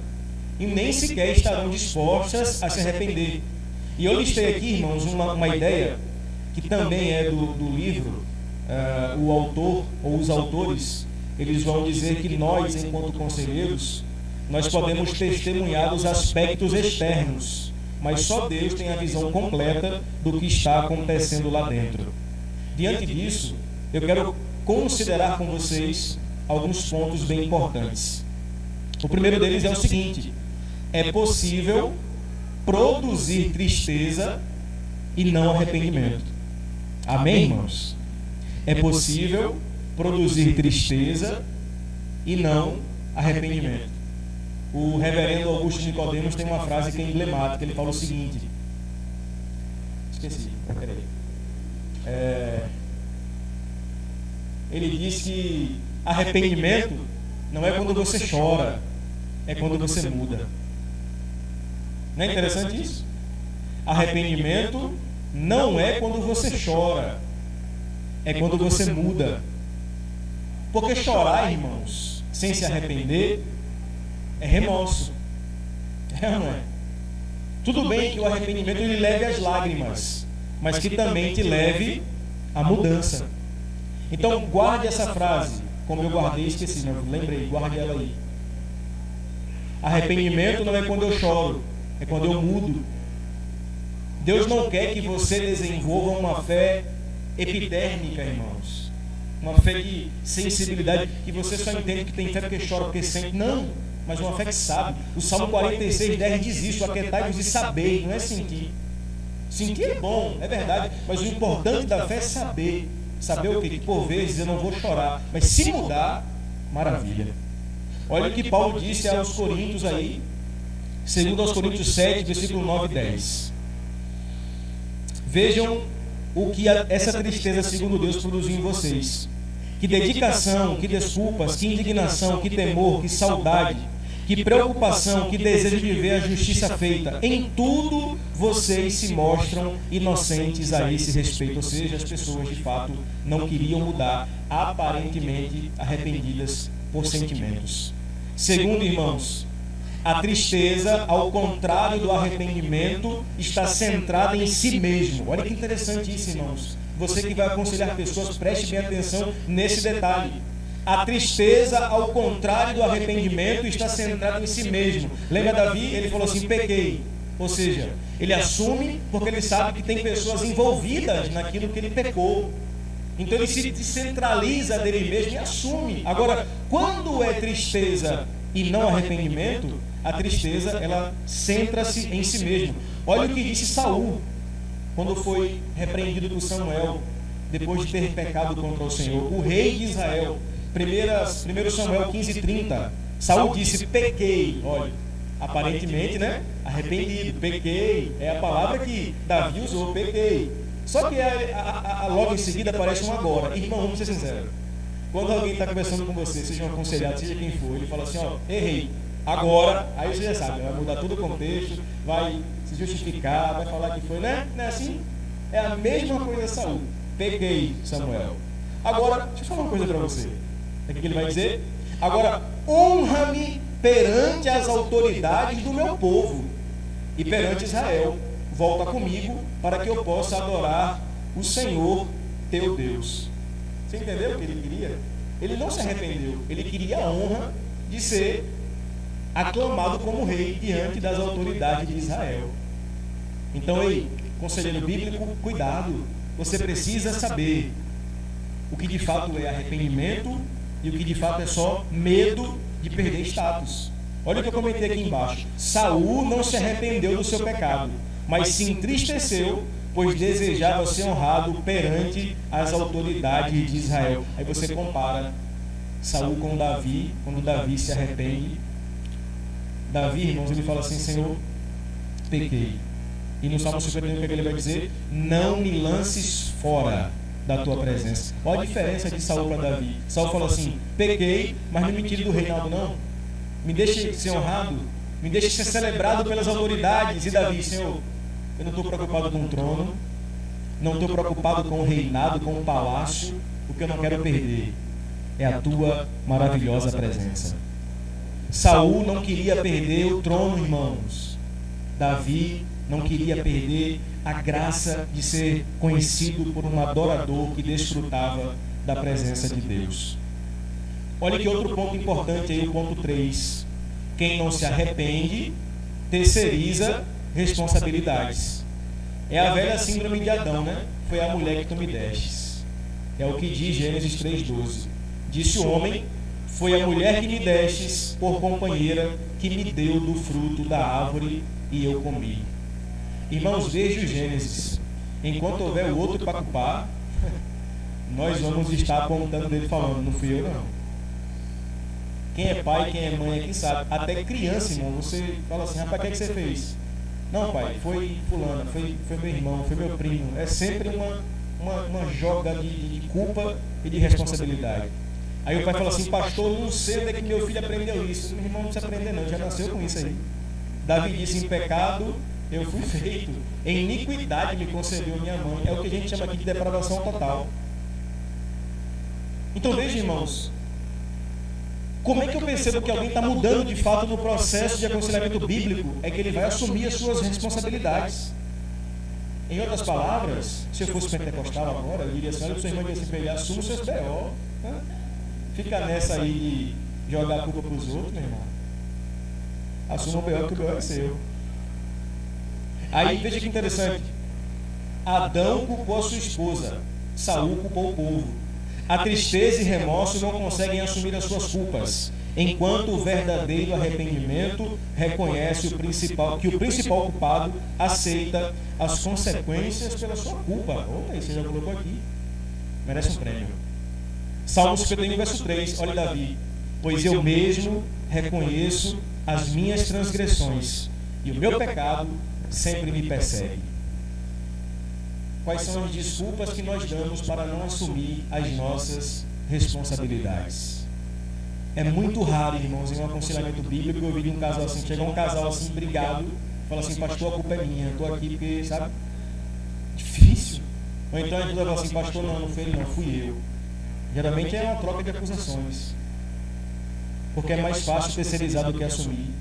e nem sequer estarão dispostas a se arrepender. E eu listei aqui, irmãos, uma ideia que também é do livro, o autor ou os autores eles vão dizer que nós, enquanto conselheiros, nós podemos testemunhar os aspectos externos, mas só Deus tem a visão completa do que está acontecendo lá dentro. Diante disso, eu quero considerar com vocês alguns pontos bem importantes. O primeiro deles é o seguinte: é possível produzir tristeza e não arrependimento. Amém, irmãos? É possível produzir tristeza e não arrependimento. O reverendo Augusto Nicodemos tem uma frase que é emblemática. Ele fala o seguinte: esqueci, peraí. Ele diz que arrependimento não é quando você chora, é quando você muda. Não é interessante isso? Arrependimento não é quando você chora, é quando você muda. Porque chorar, irmãos, sem se arrepender, é remorso. É ou não é? Tudo bem que o arrependimento lhe leve às lágrimas, mas que também te leve à mudança. Então, guarde essa frase. Como eu guardei, esqueci, não lembrei, guarde ela aí. Arrependimento não é quando eu choro, é quando eu mudo. Deus não quer que você desenvolva uma fé epidérmica, irmãos. Uma fé de sensibilidade, que você só entende que tem fé porque chora, porque sente. Não, mas uma fé que sabe. O Salmo 46:10 diz isso: aquietai-vos e sabei, não é sentir. Sentir é bom, é verdade, mas o importante da fé é saber. Saber o quê? Que por vezes eu não vou chorar, mas se mudar, maravilha. Olha o que Paulo disse aos Coríntios aí, segundo aos Coríntios 7, versículo 9 e 10. Vejam o que essa tristeza, segundo Deus, produziu em vocês. Que dedicação, que desculpas, que indignação, que temor, que saudade, que preocupação, que desejo de ver a justiça feita. Em tudo vocês se mostram inocentes a esse respeito. Ou seja, as pessoas de fato não queriam mudar, aparentemente arrependidas por sentimentos. Segundo, irmãos, a tristeza, ao contrário do arrependimento, está centrada em si mesmo. Olha que interessante isso, irmãos. Você que vai aconselhar pessoas, preste bem atenção nesse detalhe. A tristeza, ao contrário do arrependimento, está centrada em si mesmo. Lembra Davi? Ele falou assim: pequei. Ou seja, ele assume porque ele sabe que tem pessoas envolvidas naquilo que ele pecou. Então ele se descentraliza dele mesmo e assume. Agora, quando é tristeza e não arrependimento, a tristeza, ela centra-se em si mesmo. Olha o que disse Saul quando foi repreendido por Samuel, depois de ter pecado contra o Senhor, o rei de Israel. 1 Samuel 15:30. Saul disse: pequei. Olha, aparentemente, né? Arrependido, pequei. É a palavra que Davi usou, pequei. Só que logo em seguida aparece um agora. Irmão, vamos ser sinceros. Quando alguém está conversando com você, seja um aconselhado, seja quem for, ele fala assim: ó, errei. Agora, aí você já sabe, vai mudar todo o contexto, vai se justificar, vai falar que foi, né? Não é assim? É a mesma coisa, Saul. Pequei, Samuel. Agora, deixa eu falar uma coisa para você. O que ele vai dizer? Agora, honra-me perante as autoridades do meu povo e perante Israel. Volta comigo para que eu possa adorar o Senhor teu Deus. Você entendeu o que ele queria? Ele não se arrependeu. Ele queria a honra de ser aclamado como rei diante das autoridades de Israel. Então, ei, conselheiro bíblico, cuidado. Você precisa saber o que de fato é arrependimento e o que de fato é só medo de perder status. Olha o que eu comentei aqui embaixo. Saul não se arrependeu do seu pecado, mas se entristeceu, pois desejava ser honrado perante as autoridades de Israel. Aí você compara Saul com Davi, quando Davi se arrepende. Davi, irmãos, ele fala assim: Senhor, pequei. E no Salmo 51, o que ele vai dizer? Não me lances fora da tua presença. Olha a diferença de Saul para Davi. Saul falou assim: pequei, mas não me tire do reinado, não. Me deixe ser honrado, me deixe ser celebrado pelas autoridades. E Davi: Senhor, eu não estou preocupado com o trono, não estou preocupado com o reinado, com o palácio. O que eu não quero perder é a tua maravilhosa presença. Saul não queria perder o trono, irmãos. Davi não queria perder a graça de ser conhecido por um adorador que desfrutava da presença de Deus. Olha que outro ponto importante aí, o ponto 3. Quem não se arrepende, terceiriza responsabilidades. É a velha síndrome de Adão, né? Foi a mulher que tu me destes. É o que diz Gênesis 3,12. Disse o homem, foi a mulher que me destes por companheira que me deu do fruto da árvore e eu comi. Irmãos, desde o Gênesis, enquanto houver o outro para culpar, nós vamos estar apontando dele falando, não fui eu não. Quem é pai, quem é mãe aqui sabe. Até criança, irmão, você fala assim, rapaz, o que é que você fez? Não, pai, foi fulana, foi meu irmão, foi meu primo. É sempre uma joga de culpa e de responsabilidade. Aí o pai fala assim, pastor, não sei onde é que meu filho aprendeu isso. Meu irmão não precisa aprender não, já nasceu com isso aí. Davi disse, em pecado eu fui feito, em iniquidade me concebeu minha mãe. É o que a gente chama aqui de depravação total. Então veja, irmãos, como é que eu percebo que alguém está mudando de fato no processo de aconselhamento bíblico? É que ele vai assumir as suas responsabilidades. Em outras palavras, se eu fosse pentecostal agora, eu diria assim, olha para o seu irmão e dizer assim, ele assume os seus B.O. Né? Fica nessa aí de jogar a culpa para os outros, meu irmão. Assuma o B.O. que o B.O. é seu. Aí veja que interessante. Adão culpou a sua esposa, Saul culpou o povo. A tristeza e remorso não conseguem assumir as suas culpas, enquanto o verdadeiro arrependimento reconhece que o principal culpado aceita as consequências pela sua culpa. Opa, você já colocou aqui. Merece um prêmio. Salmo 51, verso 3. Olha Davi. Pois eu mesmo reconheço as minhas transgressões, e o meu pecado sempre me persegue. Quais são as desculpas que nós damos para não assumir as nossas responsabilidades? É muito raro, irmãos, em um aconselhamento bíblico eu vi um casal assim, chega um casal assim, brigado, fala assim, pastor, a culpa é minha, eu estou aqui porque, sabe, difícil. Ou então a gente fala assim, pastor, não foi ele não, fui eu. Geralmente é uma troca de acusações, porque é mais fácil terceirizar do que assumir.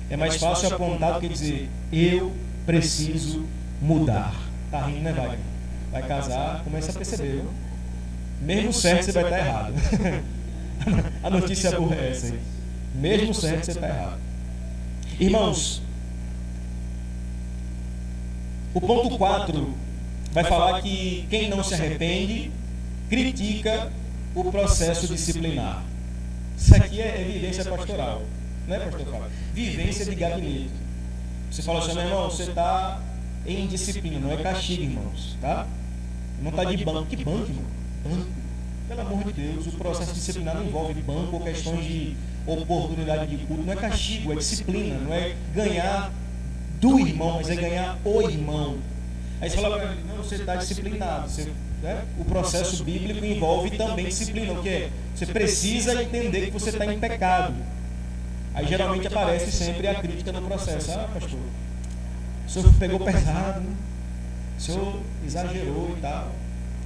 É mais fácil apontar do que dizer, eu preciso mudar. Tá rindo, né, Wagner? Vai casar, começa a perceber, viu? Mesmo certo, você vai estar errado. A notícia boa é essa aí. Mesmo certo, você está errado. Irmãos, o ponto 4 vai falar que quem não se arrepende critica o processo disciplinar. Isso aqui é vivência pastoral, não é, pastor Fábio? Vivência de gabinete. Você fala assim, meu irmão, você está em disciplina, não é castigo, irmãos, tá? Não está de banco. Que banco, irmão? Banco. Pelo amor de Deus, o processo disciplinar não envolve banco ou questões de oportunidade de culto, não é castigo, é disciplina, não é ganhar do irmão, mas é ganhar o irmão. Aí você fala para ele, não, você está disciplinado, né? O processo bíblico envolve também disciplina, o que é? Você precisa entender que você está em pecado. Aí geralmente aparece sempre a crítica no processo, ah, pastor, o senhor pegou pesado, né? O senhor exagerou e tal.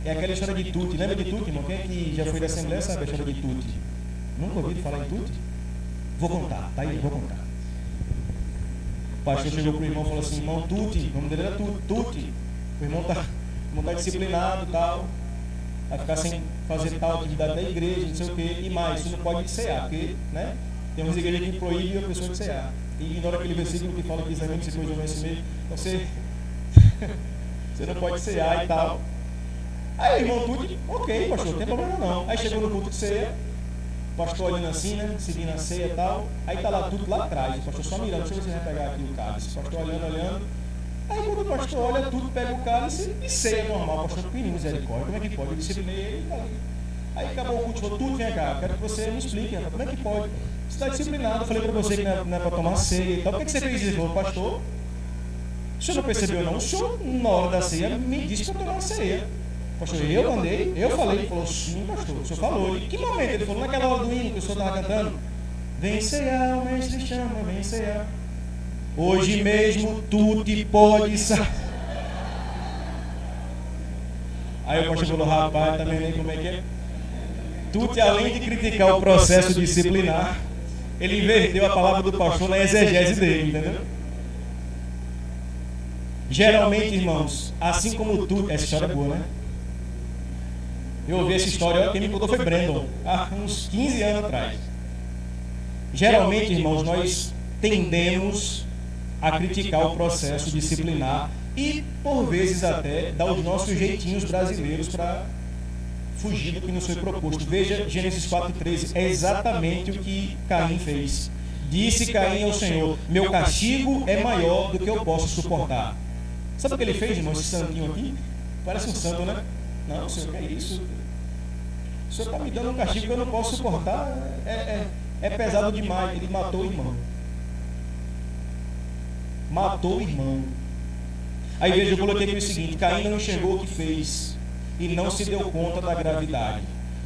É aquela história de Tuti. Lembra de Tuti, irmão? Quem é que já foi da Assembleia sabe a história de Tuti? Nunca ouviu falar em Tuti? Vou contar, tá aí, vou contar. O pastor chegou para o irmão e falou assim, irmão Tuti, o nome dele era Tuti. O irmão tá disciplinado e tal, vai ficar sem fazer tal atividade da igreja, não sei o quê, e mais, isso não pode cear, porque, né? Tem umas igrejas que proíbem a pessoa de cear. E ignora aquele versículo que fala que examine se coisa de esse meio. Então você não pode cear e tal. Aí o irmão Tuti, ok, pastor, não tem problema não. Aí chegou no culto de ceia, o pastor olhando assim, né, seguindo a ceia e tal. Aí tá lá tudo lá atrás, o pastor só mirando, deixa eu ver se vai pegar aqui o cálice. O pastor olhando. Aí quando o pastor olha tudo, pega o cálice e ceia normal. O pastor pediu misericórdia, como é que pode? Eu disciplinei ele e tal. Aí acabou o culto, falou, Tuti, vem cá, quero que você me explique, como é que pode? Você está disciplinado, eu falei para você que não é para tomar ceia e tal. Por que você fez isso? Ele falou, pastor, o senhor não percebeu não? O senhor, na hora da ceia, me disse para tomar ceia. Pastor, eu mandei, eu falei. Ele falou, sim, pastor, o senhor falou. Em que momento? Ele falou, naquela hora do hino que o senhor estava cantando. Vem cear, o mestre chama, vem cear. Hoje mesmo tu te pode sair. Aí o pastor falou, rapaz, também nem como é que é. Tuti, além de criticar o processo disciplinar, ele inverteu a palavra do pastor na exegese dele, entendeu? Geralmente, irmãos, assim como Tuti, essa história é boa, né? Eu ouvi essa história, quem me contou foi Brandon, há uns 15 anos atrás. Geralmente, irmãos, nós tendemos a criticar o processo disciplinar e, por vezes, até dar os nossos jeitinhos brasileiros para fugir do que nos foi proposto. Veja Gênesis 4,13, é exatamente o que Caim fez. Disse Caim ao Senhor: meu castigo é maior do que eu posso suportar. Sabe o que ele fez, irmão, esse santinho aqui? Parece um santo, né? Não, Senhor, que é isso? O Senhor está me dando um castigo que eu não posso suportar. É pesado demais. Ele matou o irmão. Matou o irmão. Aí veja, eu coloquei aqui o seguinte: Caim não enxergou o que fez e não se deu conta da gravidade.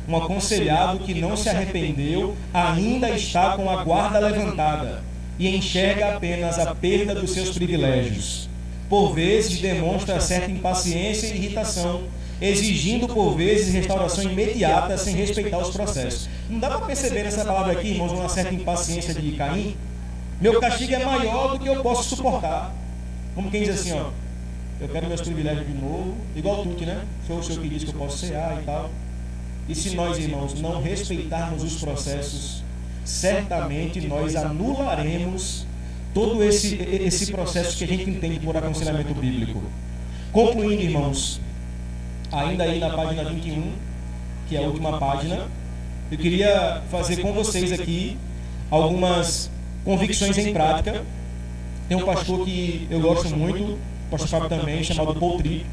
Um aconselhado que não se arrependeu ainda está com a guarda levantada e enxerga apenas a perda dos seus privilégios. Por vezes demonstra certa impaciência e irritação, exigindo por vezes restauração imediata sem respeitar os processos. Não dá para perceber nessa palavra aqui, irmãos, uma certa impaciência de Caim? Meu castigo é maior do que eu posso suportar. Como quem diz assim, ó, eu quero meus privilégios de novo, igual Tuti, né? Foi o Senhor que disse que eu posso cear e tal. E se nós, irmãos, não respeitarmos os processos, certamente nós anularemos todo esse processo que a gente entende por aconselhamento bíblico. Concluindo, irmãos, ainda aí na página 21, que é a última página, eu queria fazer com vocês aqui algumas convicções em prática. Tem um pastor que eu gosto muito, o pastor Fábio também, chamado Paul Tripp,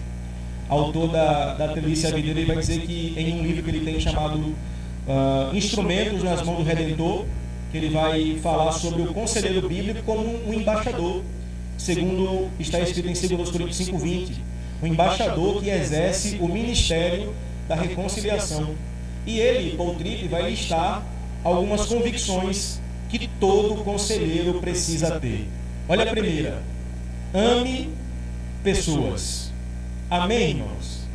autor da Trelice a Videira. Ele vai dizer que em um livro que ele tem chamado Instrumentos nas Mãos do Redentor, que ele vai falar sobre o conselheiro bíblico como um embaixador, segundo está escrito em 2 Coríntios 5,20, um embaixador que exerce o ministério da reconciliação. E ele, Paul Tripp, vai listar algumas convicções que todo conselheiro precisa ter. Olha a primeira: ame pessoas. Amém, irmãos?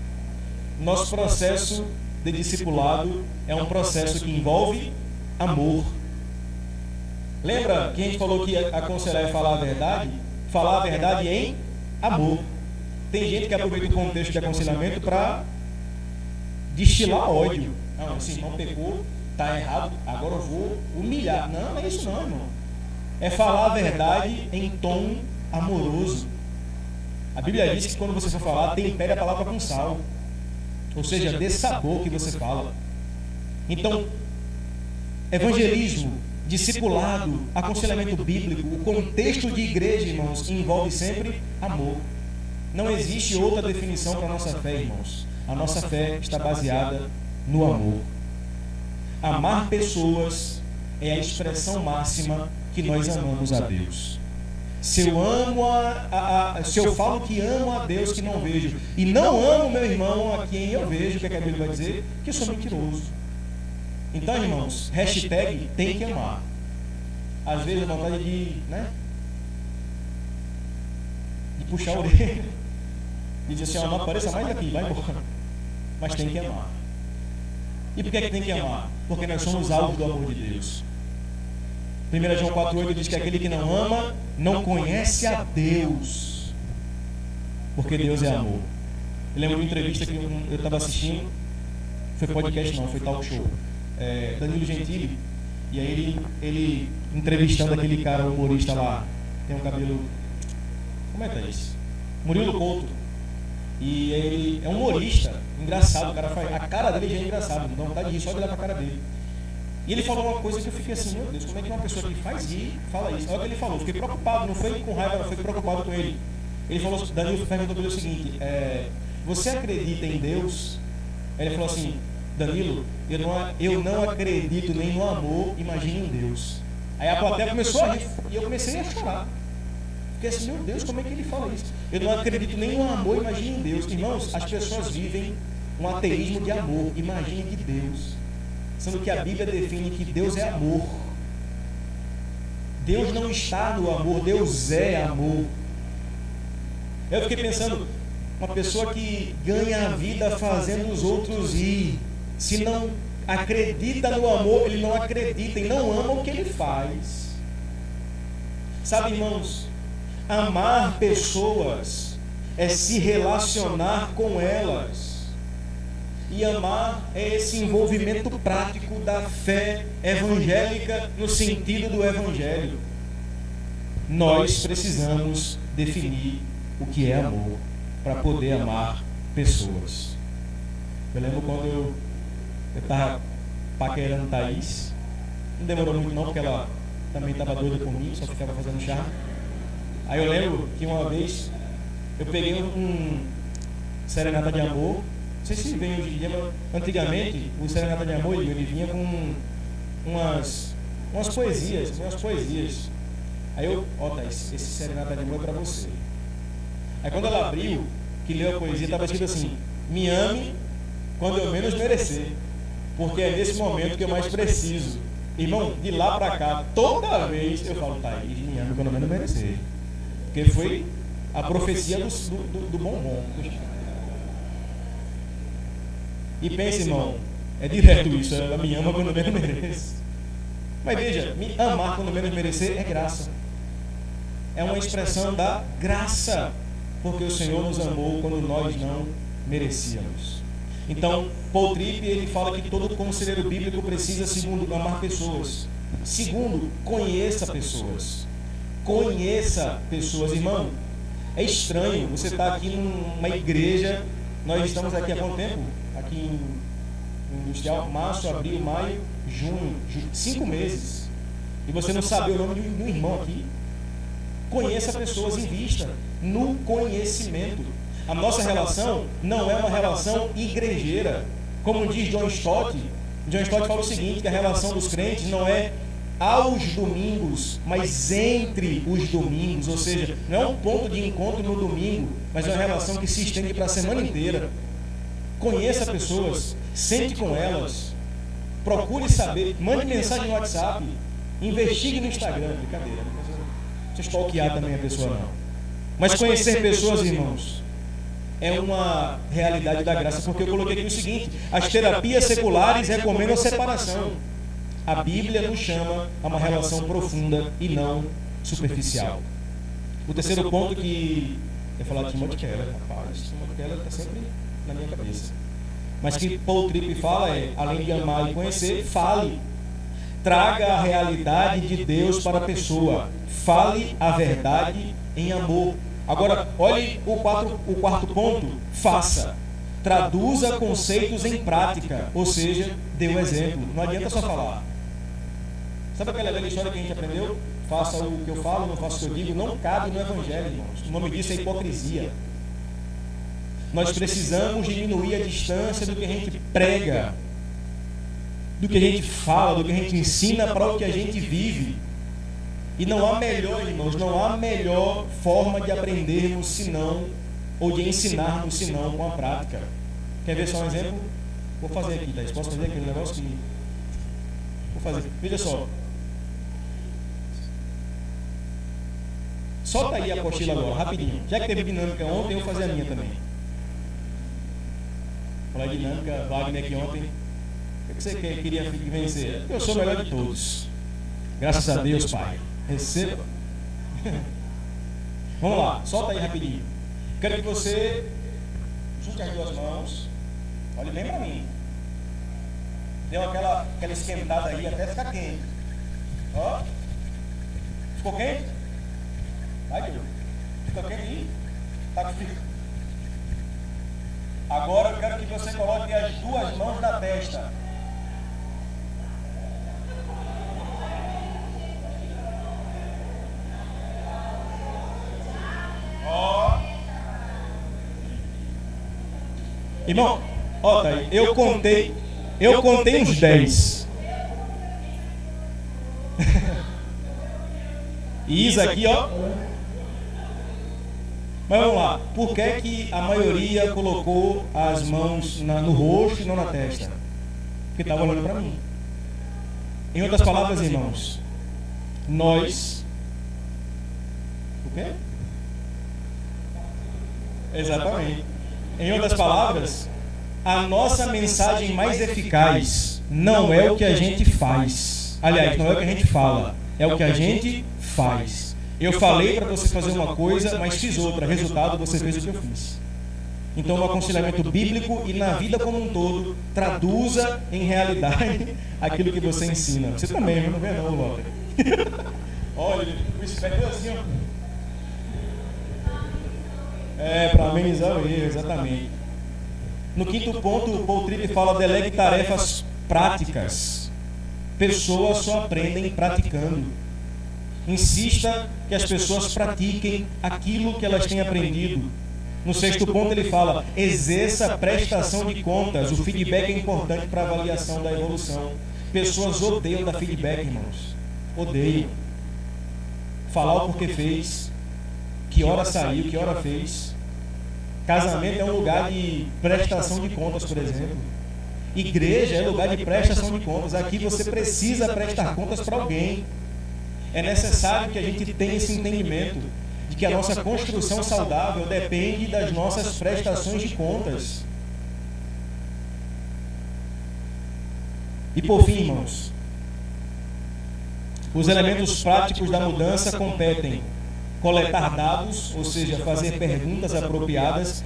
Nosso processo de discipulado é um processo que envolve amor. Lembra que a gente falou que aconselhar é falar a verdade? Falar a verdade em amor. Tem gente que aproveita o contexto de aconselhamento para destilar ódio. Não, esse irmão pecou, está errado, agora eu vou humilhar. Não, não é isso não, irmão. É falar a verdade em tom amoroso. A Bíblia diz que quando você for falar, tempere a palavra com sal. Ou seja, dê sabor que você fala. Então, evangelismo, discipulado, aconselhamento bíblico, o contexto de igreja, irmãos, envolve sempre amor. Não existe outra definição para a nossa fé, irmãos. A nossa fé está baseada no amor. Amar pessoas é a expressão máxima que nós amamos a Deus. Se eu amo se eu falo que amo a Deus que não vejo e não amo meu irmão a quem eu vejo, o que a Bíblia vai dizer? Que eu sou mentiroso. Então, irmãos, hashtag tem que amar. Às vezes a vontade de puxar a orelha e dizer assim, ó, não apareça mais aqui, vai embora. Mas tem que amar. E por que tem que amar? Porque nós somos alvos do amor de Deus. 1 João 4,8 diz que aquele que não ama não conhece a Deus, porque Deus é amor. Eu lembro de uma entrevista que eu estava assistindo, foi podcast não, foi talk show, Danilo Gentili, e aí ele entrevistando aquele cara humorista lá, tem um cabelo, como é que é isso? Murilo Couto. E ele é um humorista, engraçado, o cara faz, a cara dele já é engraçada, não dá vontade de rir só de olhar pra cara dele. E ele falou uma coisa que eu fiquei assim, meu Deus, como é que uma pessoa que faz rir fala isso? Olha o que ele falou, eu fiquei preocupado, não foi com raiva, não foi preocupado com ele. Ele falou, Danilo perguntou para ele o seguinte, você acredita em Deus? Ele falou assim, Danilo, eu não acredito nem no amor, imagine em Deus. Aí a plateia começou a rir e eu comecei a chorar. Fiquei assim, meu Deus, como é que ele fala isso? Eu não acredito nem no amor, imagine em Deus. Irmãos, as pessoas vivem um ateísmo de amor, imagine de Deus. Sendo que a Bíblia define que Deus é amor. Deus não está no amor, Deus é amor. Eu fiquei pensando, uma pessoa que ganha a vida fazendo os outros rir, se não acredita no amor, ele não acredita e não ama o que ele faz. Sabe, irmãos, amar pessoas é se relacionar com elas. E amar é esse envolvimento prático da fé evangélica no sentido do evangelho. Nós precisamos definir o que é amor para poder amar pessoas. Eu lembro quando eu estava paquerando Thaís, não demorou muito não, porque ela também estava doida por mim, só ficava fazendo charme. Aí eu lembro que uma vez eu peguei um serenata de amor, não sei se vem hoje em dia, mas antigamente o serenata de amor ele vinha com umas poesias. Aí eu, Thaís, esse serenata de amor é para você. Aí quando ela abriu, que leu a poesia, estava escrito assim: me ame quando eu menos merecer, porque é nesse momento que eu mais preciso. Irmão, de lá para cá, toda vez eu falo, Thaís, me ame quando eu menos merecer, porque foi a profecia do bombom. E pense, irmão, é direto isso, ela me ama quando eu menos mereço. Mas veja, me amar quando menos merecer é graça. É uma expressão da graça, porque o Senhor nos amou quando nós não merecíamos. Então, Paul Tripp, ele fala que todo conselheiro bíblico precisa, segundo, amar pessoas. Segundo, conheça pessoas. Conheça pessoas. Irmão, é estranho você estar aqui numa igreja. Nós estamos aqui há quanto tempo? Aqui em Industrial, março, abril, maio, junho, 5 meses. E você não sabe o nome de um irmão aqui. Conheça pessoas, invista no conhecimento. A nossa relação não é uma relação igrejeira. Como diz John Stott fala o seguinte, que a relação dos crentes não é aos domingos, mas entre os domingos. Ou seja, não é um ponto de encontro no domingo, mas é uma relação que se estende para a semana inteira. Conheça pessoas, sente com elas, procure saber, mande mensagem no WhatsApp, investigue no Instagram, brincadeira, não precisa stalkear também a pessoa não. Mas conhecer pessoas, irmãos, é uma realidade da graça, porque eu coloquei aqui o seguinte: as terapias seculares recomendam a separação. A Bíblia nos chama a uma relação profunda e não superficial. O terceiro ponto que eu ia falar de Timothy Keller, rapaz, Timothy Keller está sempre na minha cabeça. Mas que Paul Tripp fala é, além de amar e conhecer, fale. Traga a realidade de Deus para a pessoa. Fale a verdade em amor. Agora, olhe o quarto ponto, faça. Traduza conceitos em prática, ou seja, dê um exemplo. Não adianta só falar. Sabe aquela velha história que a gente aprendeu? Faça o que eu falo, não faça o que eu digo. Não cabe no Evangelho, irmãos. O nome disso é hipocrisia. Nós precisamos diminuir a distância do que a gente prega, do que a gente fala, do que a gente ensina para o que a gente vive. E não há melhor, irmãos, não há melhor forma de aprendermos senão, ou de ensinarmos senão com a prática. Quer ver só um exemplo? Vou fazer aqui, Thaís. Posso fazer aquele negócio que... Vou fazer. Veja só. Solta aí a apostila agora, rapidinho. Já que teve dinâmica ontem, eu vou fazer a minha também. Falar dinâmica, Wagner aqui ontem. O que você queria vencer? Eu sou o melhor de todos. Graças a Deus, Pai. Receba. Vamos lá, solta aí rapidinho. Quero que você junte as duas mãos. Olhe bem para mim. Deu aquela esquentada aí até ficar quente. Ó. Ficou quente? Vai, Deus. Ficou quente aí? Tá frio. Agora eu quero que você coloque as duas mãos na testa. Irmão, ó, tá aí, eu contei uns 10. E isso aqui, ó. Mas vamos lá, por que a maioria colocou as mãos no rosto e não na testa? Porque estava olhando para mim. Em outras palavras, irmãos, nós... O quê? Exatamente. Em outras palavras, a nossa mensagem mais eficaz não é o que a gente faz. Aliás, não é o que a gente fala, é o que a gente faz. Eu falei para você fazer uma coisa, mas fiz outra. Resultado, você fez o que eu fiz. Então, no aconselhamento bíblico e na vida como um todo, traduza em realidade aquilo que você ensina. Você também, não vê não, Walter. Olha, o espelho assim, ó. Para amenizar o erro, exatamente. No quinto ponto, o Paul Tripp fala: delegue tarefas práticas. Pessoas só aprendem praticando. Insista que as pessoas pratiquem aquilo que elas têm aprendido. No sexto ponto ele fala: exerça a prestação de contas. O feedback é importante para a avaliação da evolução. Pessoas odeiam dar feedback, irmãos. Odeiam. Falar o porquê fez, que hora saiu, que hora fez. Casamento é um lugar de prestação de contas, por exemplo. Igreja é lugar de prestação de contas. Aqui você precisa prestar contas para alguém. É necessário que a gente tenha esse entendimento de que a nossa construção saudável depende das nossas prestações de contas. E por fim, irmãos, os elementos práticos da mudança competem: coletar dados, ou seja, fazer perguntas apropriadas.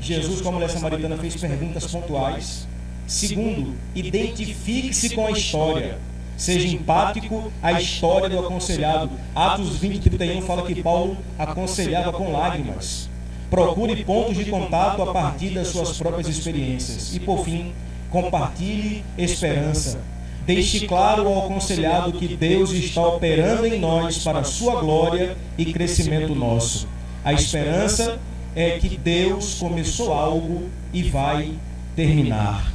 Jesus, com a mulher samaritana, fez perguntas pontuais. Segundo, identifique-se com a história. Seja empático à história do aconselhado. Atos 20:31 fala que Paulo aconselhava com lágrimas. Procure pontos de contato a partir das suas próprias experiências. E por fim, compartilhe esperança. Deixe claro ao aconselhado que Deus está operando em nós para a sua glória e crescimento nosso. A esperança é que Deus começou algo e vai terminar.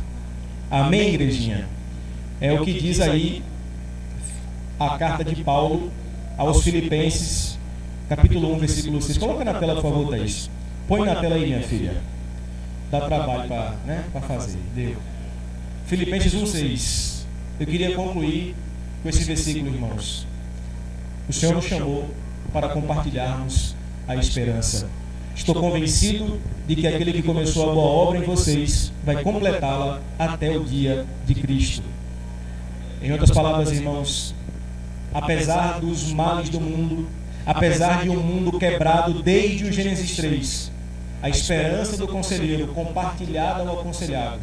Amém, igrejinha? É o que diz aí a carta de Paulo aos Filipenses, capítulo 1, versículo 6. Coloca na tela, por favor, Thaís. Põe na tela aí, minha filha. Dá trabalho para fazer. Deu. Filipenses 1:6. Eu queria concluir com esse versículo, irmãos. O Senhor nos chamou para compartilharmos a esperança. Estou convencido de que aquele que começou a boa obra em vocês vai completá-la até o dia de Cristo. Em outras palavras, irmãos, apesar dos males do mundo, apesar de um mundo quebrado desde o Gênesis 3, a esperança do conselheiro compartilhada ao aconselhado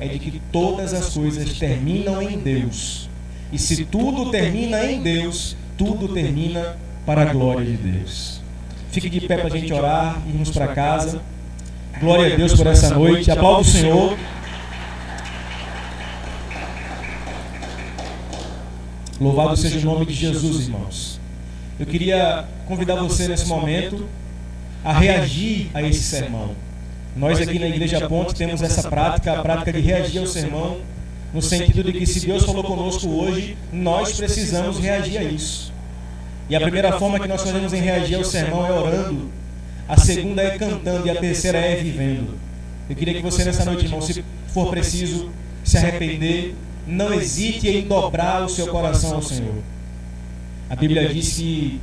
é de que todas as coisas terminam em Deus. E se tudo termina em Deus, tudo termina para a glória de Deus. Fique de pé para a gente orar, irmos para casa. Glória a Deus por essa noite. Aplauda o Senhor. Louvado seja o nome de Jesus, irmãos. Eu queria convidar você nesse momento a reagir a esse sermão. Nós aqui na Igreja Ponte temos essa prática, a prática de reagir ao sermão, no sentido de que se Deus falou conosco hoje, nós precisamos reagir a isso. E a primeira forma que nós fazemos em reagir ao sermão é orando, a segunda é cantando e a terceira é vivendo. Eu queria que você nessa noite, irmão, se for preciso se arrepender, não hesite em dobrar o seu coração ao Senhor. A Bíblia diz que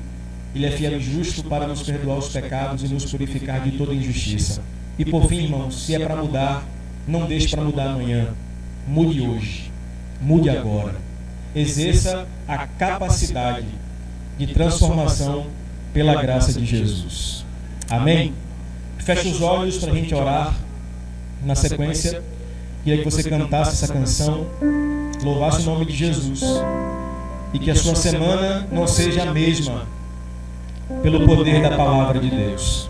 Ele é fiel e justo para nos perdoar os pecados e nos purificar de toda injustiça. E por fim, irmãos, se é para mudar, não deixe para mudar amanhã. Mude hoje. Mude agora. Exerça a capacidade de transformação pela graça de Jesus. Amém? Feche os olhos para a gente orar. Na sequência, queria que você cantasse essa canção, louvasse o nome de Jesus, e que a sua semana não seja a mesma, pelo poder da palavra de Deus.